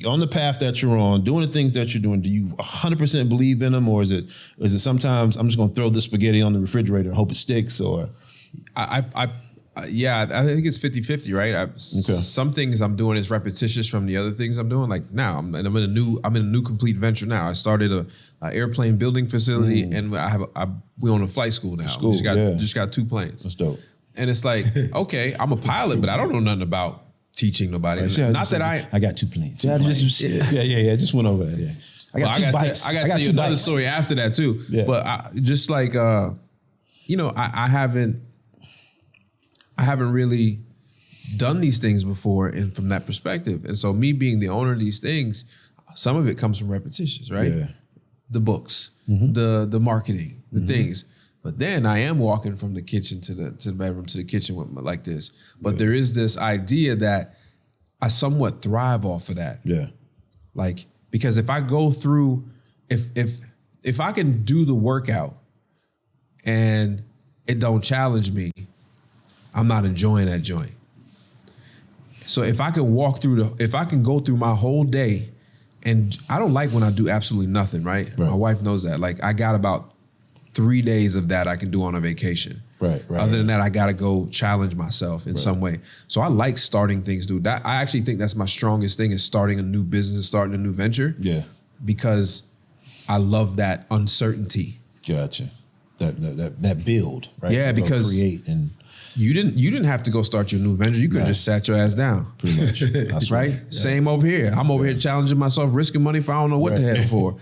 on the path that you're on, doing the things that you're doing, do you 100% believe in them, or is it sometimes I'm just gonna throw the spaghetti on the refrigerator and hope it sticks? Or yeah, I think it's 50-50, right? Some things I'm doing is repetitious from the other things I'm doing. Like now, I'm in a new complete venture now. I started a airplane building facility, and we own a flight school now. Just got 2 planes. That's dope. And it's like, okay, I'm a pilot, but I don't know nothing about teaching nobody. Right, not that I got 2 planes. Yeah, just went over that. Yeah, I got 2 bikes. I got to tell you another story after that too. Yeah. But I haven't really done these things before, and from that perspective. And so me being the owner of these things, some of it comes from repetitions, right? Yeah. The books, the marketing, the things. But then I am walking from the kitchen to the bedroom to the kitchen with like this. But there is this idea that I somewhat thrive off of that. Yeah. Like, because if I go through, if I can do the workout and it don't challenge me, I'm not enjoying that joint. So if I can if I can go through my whole day, and I don't like when I do absolutely nothing, right? My wife knows that. Like I got about 3 days of that I can do on a vacation. Right. Other than that, I got to go challenge myself in some way. So I like starting things, dude. I actually think that's my strongest thing, is starting a new business, starting a new venture. Yeah. Because I love that uncertainty. Gotcha. That build, right? Yeah, because create and you didn't have to go start your new venture. You could have just sat your ass down. Pretty much. That's right. Yeah. Same over here. I'm over here challenging myself, risking money for I don't know what the hell for.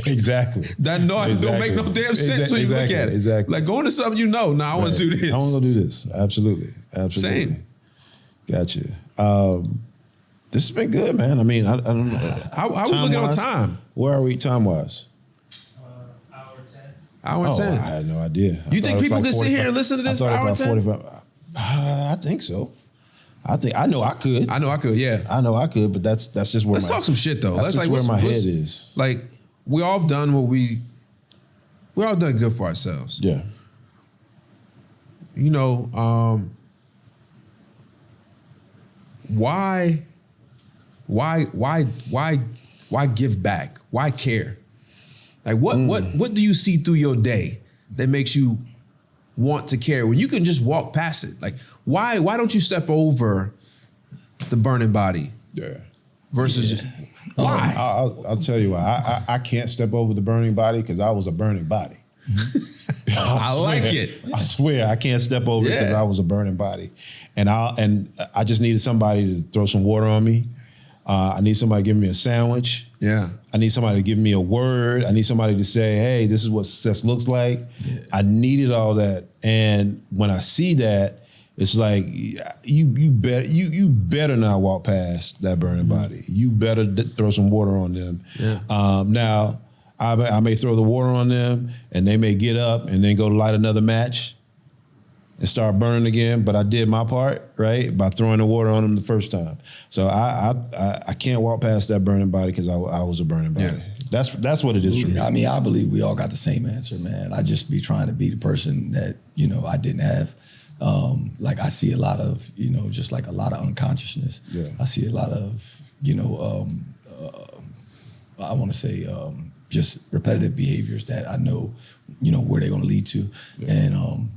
Exactly. That don't make no damn sense when you look at it. Exactly. Like going to something I want to do this. I want to do this. Absolutely. Same. Gotcha. This has been good, man. I mean, I don't know. How we looking on time? Where are we time-wise? Hour 10. I had no idea. You think people can sit here and listen to this for hour 10? I think so. I know I could. Yeah. I know I could, but that's just where Let's talk some shit though. That's just where my head is. Like we all done we all done good for ourselves. Yeah. Why give back? Why care? Like what do you see through your day that makes you want to care when you can just walk past it? Like why don't you step over the burning body? Yeah. Versus why? I'll tell you why. I can't step over the burning body because I was a burning body. I like it. I swear I can't step over it because I was a burning body, and I just needed somebody to throw some water on me. I need somebody to give me a sandwich. Yeah. I need somebody to give me a word. I need somebody to say, hey, this is what success looks like. Yeah. I needed all that. And when I see that, it's like, you better not walk past that burning body. You better throw some water on them. Yeah. Now, I may throw the water on them and they may get up and then go to light another match and start burning again, but I did my part, right, by throwing the water on them the first time. So I can't walk past that burning body because I was a burning body. That's what it is for me. I mean, I believe we all got the same answer, man. I just be trying to be the person that, you know, I didn't have. Like I see a lot of, you know, just like a lot of unconsciousness. Yeah. I see a lot of, you know, I want to say just repetitive behaviors that I know, you know, where they're going to lead to. Yeah. And,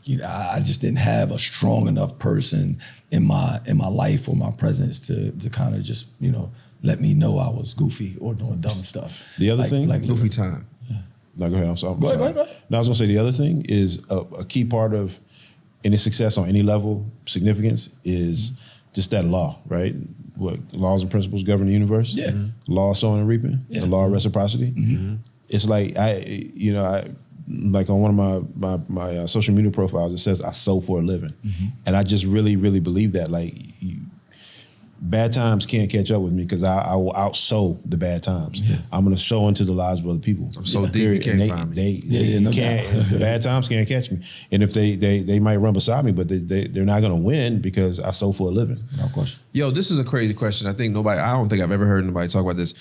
you know, I just didn't have a strong enough person in my life or my presence to kind of just, you know, let me know I was goofy or doing dumb stuff. The other thing? Like goofy time. Yeah. No, go ahead. I'm sorry. Go ahead. No, I was going to say the other thing is a key part of any success on any level, significance, is just that law, right? What laws and principles govern the universe? Yeah. Law of sowing and reaping, the law of reciprocity. Mm-hmm. It's like, like on one of my social media profiles, it says I sow for a living. Mm-hmm. And I just really, really believe that. Like, bad times can't catch up with me because I will out-sow the bad times. Yeah. I'm going to sow into the lives of other people. I'm so deep, you can't find me. You can't, the bad times can't catch me. And if they might run beside me, but they're not going to win because I sow for a living. No question. Yo, this is a crazy question. I don't think I've ever heard anybody talk about this.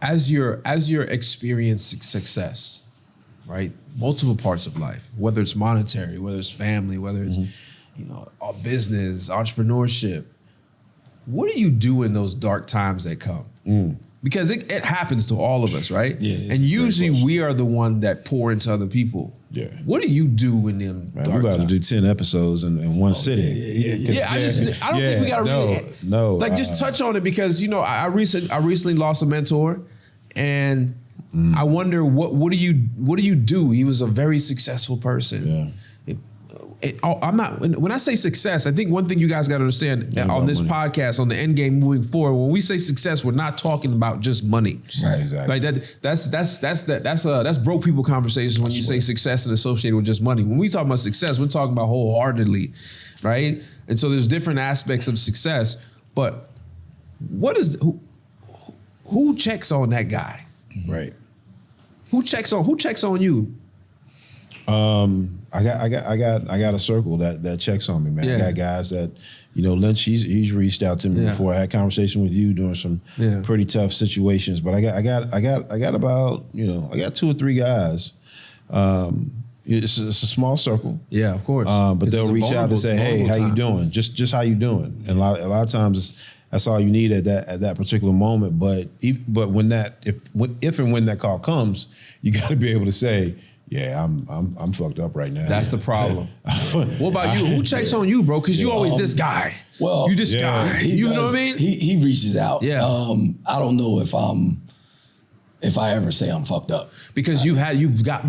As you're experiencing success, right? Multiple parts of life, whether it's monetary, whether it's family, whether it's, you know, business, entrepreneurship. What do you do in those dark times that come? Because it happens to all of us, right? Yeah, and usually we are the one that pour into other people. Yeah. What do you do in them dark times? We're about to do 10 episodes in one sitting. I don't think we got to really just touch on it because, you know, I recently lost a mentor, and I wonder what do you do? He was a very successful person. Yeah. I'm not. When I say success, I think one thing you guys got to understand on this podcast, on the Endgame moving forward, when we say success, we're not talking about just money. Right, exactly. Like that's broke people conversations when you say success and associated with just money. When we talk about success, we're talking about wholeheartedly, right? And so there's different aspects of success, but who checks on that guy? Right. Who checks on you? I got a circle that checks on me, man. Yeah. I got guys that, you know, Lynch, he's reached out to me before. I had a conversation with you during some pretty tough situations. But I got about, you know, I got 2 or 3 guys. It's a small circle. Yeah, of course. But they'll reach out and say, "Hey, how you doing? Just how you doing?" And a lot of times that's all you need at that particular moment. But when if and when that call comes, you got to be able to say, yeah, I'm fucked up right now. That's the problem. What about you? Who checks on you, bro? Because you always this guy. Well, you this guy. You know what I mean? He reaches out. Yeah. I don't know if I ever say I'm fucked up. Because you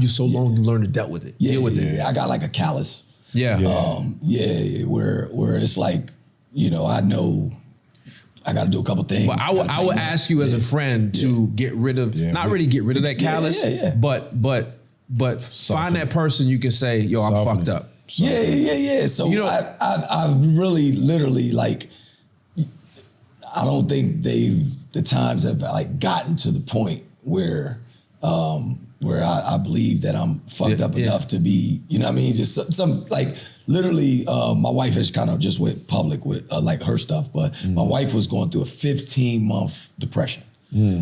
so long you learn to deal with it. Deal with it. I got like a callus. Yeah. Where it's like, you know, I know I got to do a couple things. But I would ask you as a friend to get rid of, not really get rid of that callus, but find that person you can say, yo, I'm fucked up. Yeah. So, you know, I've really literally, like, I don't think the times have like gotten to the point where I believe that I'm fucked up enough to be, you know what I mean? Just some like literally, my wife has kind of just went public with like her stuff, but my wife was going through a 15-month depression.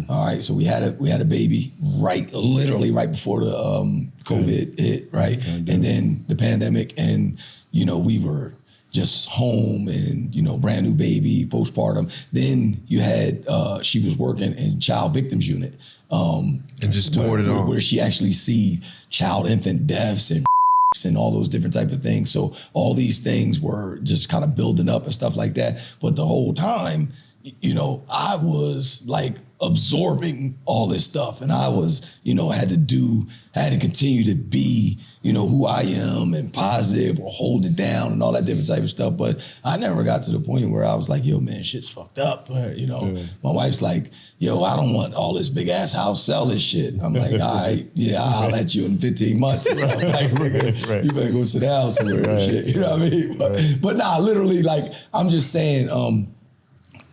All right, so we had a baby literally right before the COVID hit, right? And then the pandemic, and you know, we were just home and, you know, brand new baby, postpartum. Then you had, she was working in child victims unit. And just tore it on. Where she actually see child infant deaths and all those different type of things. So all these things were just kind of building up and stuff like that. But the whole time, you know, I was like absorbing all this stuff, and I was, you know, had to continue to be, you know, who I am and positive or hold it down and all that different type of stuff. But I never got to the point where I was like, yo, man, shit's fucked up. But, you know, my wife's like, yo, I don't want all this big ass house, sell this shit. I'm like, all right, yeah, I'll let you in 15 months. I'm like, nigga, you better go sit down somewhere and shit. You know what I mean? But nah, literally, like, I'm just saying,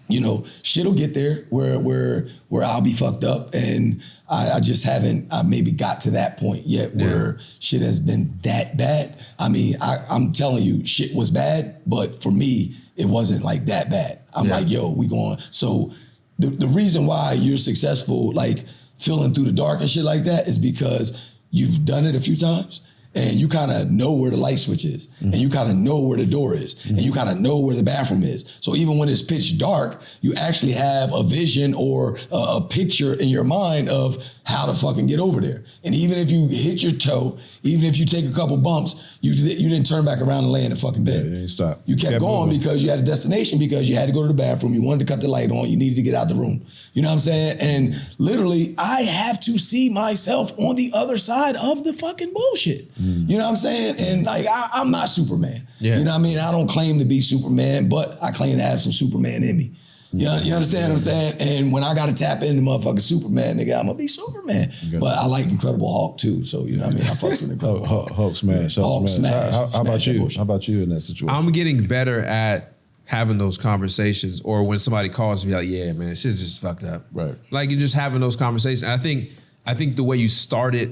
you know, shit'll get there where I'll be fucked up, and I just haven't maybe got to that point yet where shit has been that bad. I mean, I'm telling you, shit was bad, but for me, it wasn't like that bad. I'm like, yo, we going. So the reason why you're successful, like feeling through the dark and shit like that, is because you've done it a few times. And you kind of know where the light switch is, and you kind of know where the door is, and you kind of know where the bathroom is. So even when it's pitch dark, you actually have a vision or a picture in your mind of how to fucking get over there. And even if you hit your toe, even if you take a couple bumps, you didn't turn back around and lay in the fucking bed. Yeah, you didn't stop. You kept going moving. because you had a destination, because you had to go to the bathroom, you wanted to cut the light on, you needed to get out the room. You know what I'm saying? And literally, I have to see myself on the other side of the fucking bullshit. You know what I'm saying? And like, I'm not Superman. Yeah. You know what I mean? I don't claim to be Superman, but I claim to have some Superman in me. You understand what I'm saying? And when I got to tap into motherfucking Superman, nigga, I'm going to be Superman. But I like Incredible Hulk too. So, you know what I mean? I fucks with Incredible Hulk. Hulk smash. Hulk smash. How about Smash you? bullshit. How about you in that situation? I'm getting better at having those conversations, or when somebody calls me like, yeah, man, shit's just fucked up. Right. Like you're just having those conversations. I think the way you start it,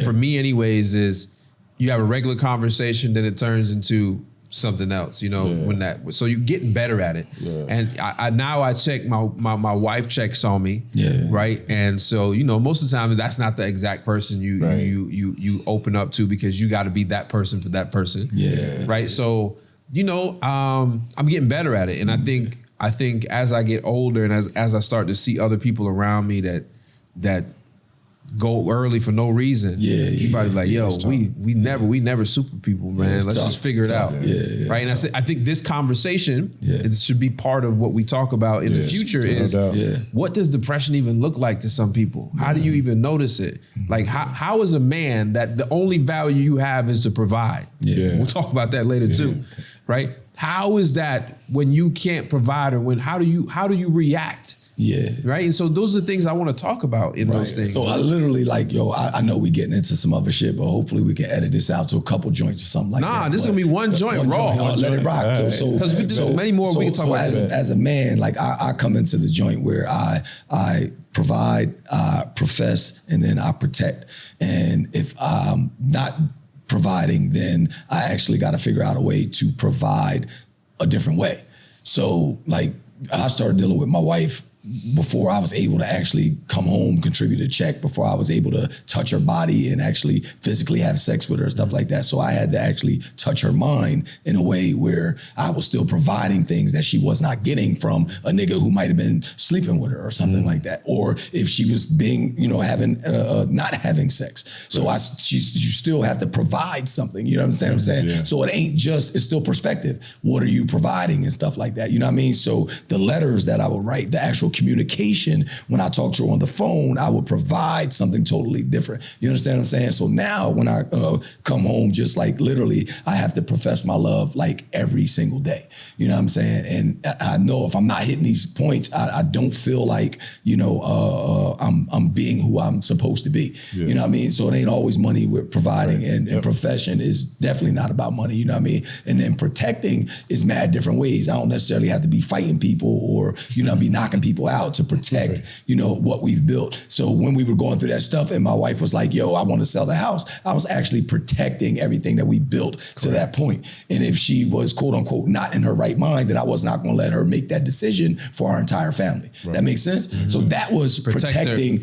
for me anyways, is you have a regular conversation, then it turns into something else, so you're getting better at it. Yeah. And I now I check, my wife checks on me, right? And so, most of the time that's not the exact person you open up to, because you got to be that person for that person. Yeah. Right. So, I'm getting better at it. And I think as I get older and as I start to see other people around me that go early for no reason. You probably like, yo, we never super people, man. Let's just figure it out. Right. And I think this conversation, it should be part of what we talk about in the future is what does depression even look like to some people? How do you even notice it? Like how is a man that the only value you have is to provide? We'll talk about that later too. Right. How is that when you can't provide, or how do you react? Yeah. Right. And so those are the things I want to talk about in those things. So I literally I know we getting into some other shit, but hopefully we can edit this out to a couple joints or something like that. Nah, this is gonna be one joint raw. Let it rock. Because there's many more we can talk about. As a man, like I come into the joint where I provide, I profess, and then I protect. And if I'm not providing, then I actually got to figure out a way to provide a different way. So like I started dealing with my wife before I was able to actually come home, contribute a check, before I was able to touch her body and actually physically have sex with her and stuff like that. So I had to actually touch her mind in a way where I was still providing things that she was not getting from a nigga who might have been sleeping with her or something like that. Or if she was being, not having sex. So you still have to provide something, you know what I'm saying? Yeah. So it ain't just, it's still perspective. What are you providing and stuff like that? You know what I mean? So the letters that I would write, the actual communication, when I talk to her on the phone, I would provide something totally different. You understand what I'm saying? So now when I come home, just like literally, I have to profess my love like every single day. You know what I'm saying? And I know if I'm not hitting these points, I don't feel like, I'm being who I'm supposed to be. Yeah. You know what I mean? So it ain't always money we're providing, and profession is definitely not about money. You know what I mean? And then protecting is mad different ways. I don't necessarily have to be fighting people or, be knocking people out to protect, what we've built. So when we were going through that stuff and my wife was like, yo, I want to sell the house, I was actually protecting everything that we built to that point. And if she was quote unquote not in her right mind, then I was not going to let her make that decision for our entire family. Right. That makes sense? Mm-hmm. So that was protecting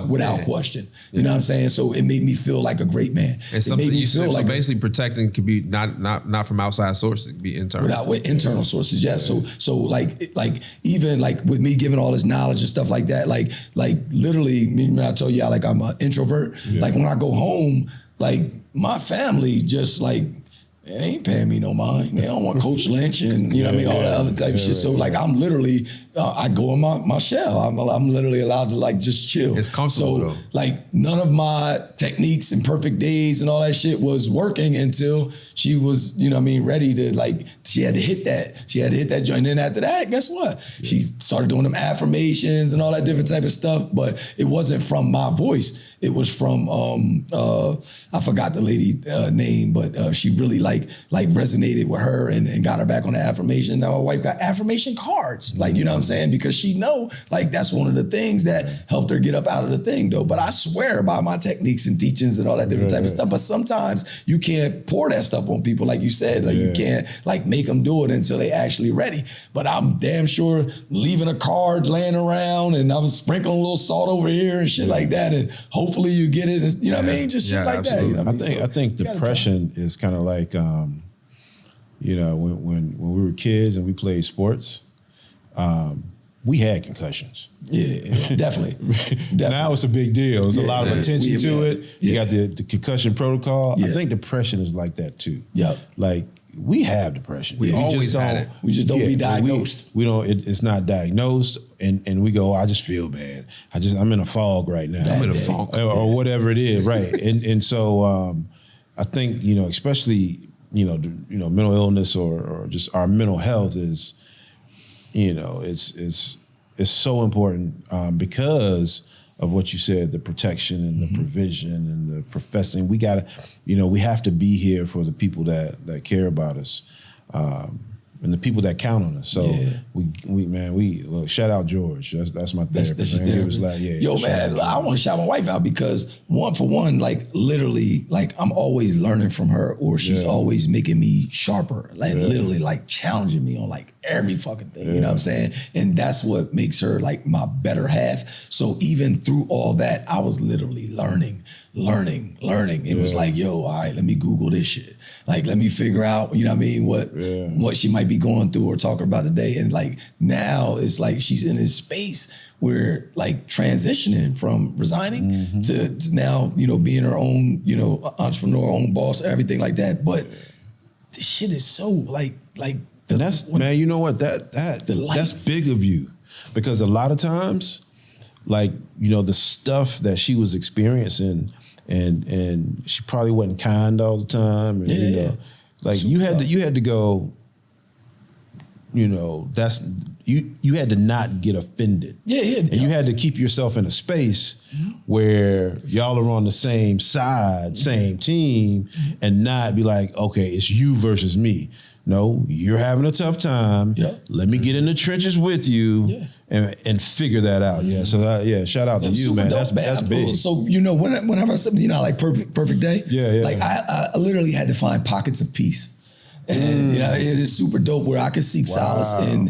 without question. You know what I'm saying? So it made me feel like a great man. And something you feel like basically protecting could be not from outside sources, it could be internal. With internal sources, yes. Yeah. So like even like with me giving all this knowledge and stuff like that, like literally, I told you like I'm an introvert. Yeah. Like when I go home, like my family just like, it ain't paying me no mind. They don't want Coach Lynch and all that other type of shit. So like I'm literally, I go in my shell. I'm literally allowed to like just chill. It's comfortable though. Like none of my techniques and perfect days and all that shit was working until she was, ready to like, she had to hit that joint. And then after that, guess what? Yeah. She started doing them affirmations and all that different type of stuff, but it wasn't from my voice. It was from, I forgot the lady name, but she really like like resonated with her and got her back on the affirmation. Now my wife got affirmation cards, like, you know what I'm saying? Because she know, like, that's one of the things that helped her get up out of the thing, though. But I swear by my techniques and teachings and all that different type of stuff. But sometimes you can't pour that stuff on people, like you said. Like you can't like make them do it until they actually ready. But I'm damn sure leaving a card laying around and I was sprinkling a little salt over here and shit like that, and hopefully you get it. And, you know what I mean? Just shit like absolutely. that. You know what I think depression is kind of like, you know, when we were kids and we played sports, we had concussions. Yeah, definitely. Now it's a big deal. There's a lot of attention to it. You got the concussion protocol. I think depression is like that too. Yep. Like we have depression. We always had it. We just don't be diagnosed. We don't. It's not diagnosed, and we go, oh, I just feel bad. I'm in a fog right now. I'm in a funk, or whatever it is, right? and so I think, you know, especially, you know, mental illness or just our mental health is, you know, it's so important because of what you said, the protection and the provision and the professing. We gotta, you know, we have to be here for the people that care about us, and the people that count on us. So we look, shout out George. That's my therapist. He was like, yo, man, I want to shout my wife out because one, like literally, like I'm always learning from her, or she's always making me sharper, like literally like challenging me on like every fucking thing. You know what I'm saying? And that's what makes her like my better half. So even through all that, I was literally learning. It was like, yo, all right, let me Google this shit. Like, let me figure out, you know what I mean, what she might be going through or talking about today. And like now it's like she's in this space where like transitioning from resigning to now, you know, being her own, you know, entrepreneur, own boss, everything like that. But this shit is so like and that's, man, you know what, that's big of you, because a lot of times, like, you know, the stuff that she was experiencing and she probably wasn't kind all the time, and you know, like you had to go, you know, that's you had to not get offended. And you had to keep yourself in a space where y'all are on the same side, same team, and not be like, okay, it's you versus me. No, you're having a tough time. Let me get in the trenches with you and figure that out. So shout out to you, man. That's big. So, you know, whenever I said, you know, like perfect day. Like I literally had to find pockets of peace. And you know, it is super dope where I could seek solace in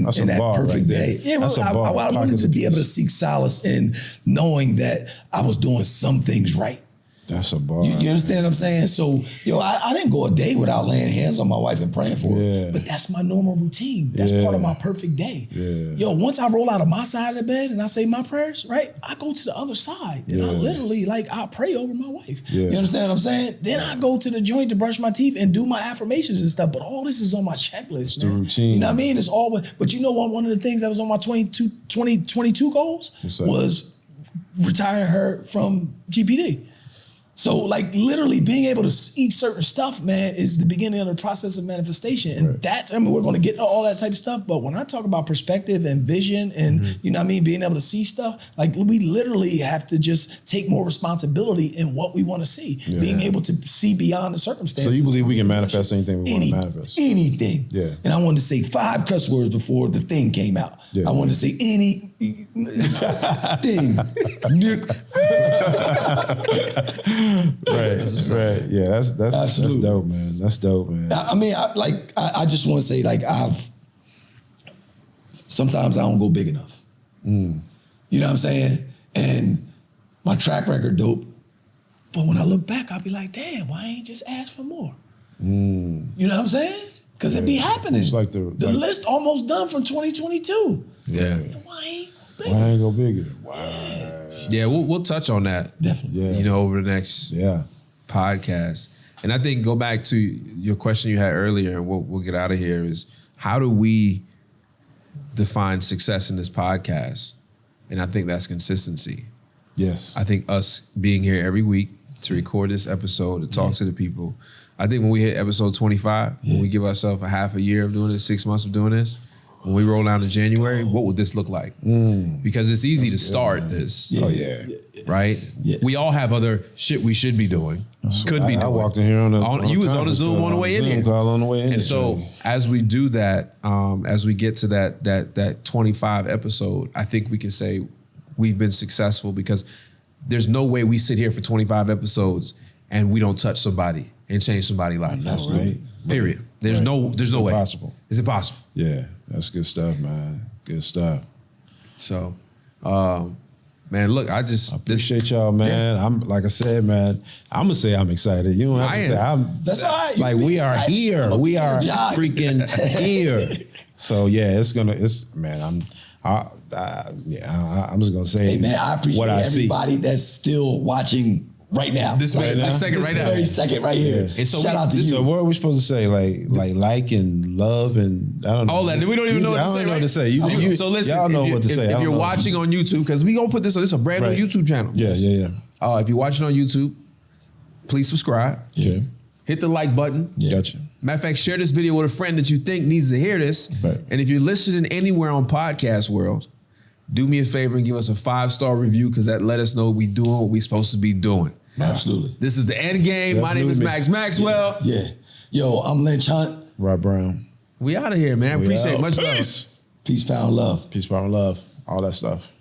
that perfect day. Yeah, well, I wanted to be able to seek solace in knowing that I was doing some things right. That's a bar. You understand what I'm saying? So, yo, I didn't go a day without laying hands on my wife and praying for her. But that's my normal routine. That's part of my perfect day. Yo, once I roll out of my side of the bed and I say my prayers, right, I go to the other side. And I literally, like, I pray over my wife. You understand what I'm saying? Then I go to the joint to brush my teeth and do my affirmations and stuff. But all this is on my checklist, it's the routine. You know what I mean? It's all, but you know what? One of the things that was on my 2022 goals was retiring her from GPD. So like literally being able to see certain stuff, man, is the beginning of the process of manifestation. And that's, I mean, we're going to get to all that type of stuff. But when I talk about perspective and vision and, you know what I mean, being able to see stuff, like we literally have to just take more responsibility in what we want to see. Being able to see beyond the circumstances. So you believe we can manifest anything we want to manifest? Anything. And I wanted to say 5 cuss words before the thing came out. I wanted to say any thing. Right. Yeah, that's dope, man. That's dope, man. I mean, I just want to say, like, sometimes I don't go big enough. You know what I'm saying? And my track record dope. But when I look back, I'll be like, damn, why I ain't just ask for more? You know what I'm saying? Because it be happening. It's like the list almost done from 2022. Why ain't go bigger? Wow. Yeah, we'll touch on that. Definitely. You know, over the next podcast. And I think go back to your question you had earlier, and we'll get out of here, is how do we define success in this podcast? And I think that's consistency. Yes. I think us being here every week to record this episode, to talk to the people. I think when we hit episode 25, when we give ourselves a half a year of doing this, 6 months of doing this, when we roll down to January, what would this look like? Because it's easy to start this. Oh yeah. Right? Yeah. We all have other shit we should be doing. Could be doing. I walked in here on you was on a Zoom on the way in here. Call on the way in. And so as we do that, as we get to that 25 episode, I think we can say we've been successful because there's no way we sit here for 25 episodes and we don't touch somebody and change somebody's life. That's right. Period. There's no way. Impossible. It's impossible. Yeah, that's good stuff, man. Good stuff. So, man, look, I appreciate y'all, man. Yeah. I'm like I said, man. I'm gonna say I'm excited. You don't have to say I'm. That's all right. Like we are here. We are freaking here. So yeah, it's man. I'm just gonna say. Hey man, I appreciate what I everybody see. that's still watching right now. This second right now. Very second right here. Yeah. And so shout out to you. So what are we supposed to say? Like and love and I don't know. All that. We don't even know what to say. I don't know what to say. So listen, y'all know what to say. If you're watching on YouTube, because we gonna put this is a brand new YouTube channel. Yeah. If you're watching on YouTube, please subscribe. Yeah. Hit the like button. Yeah. Gotcha. Matter of fact, share this video with a friend that you think needs to hear this. Right. And if you're listening anywhere on podcast world, do me a favor and give us a 5-star review because that let us know we doing what we supposed to be doing. Absolutely. This is the Endgame. My name is Max Maxwell. Yeah. Yo, I'm Lynch Hunt. Rod Brown. We out of here, man. Appreciate it. Much love. Peace, power, love. Peace, power, love. All that stuff.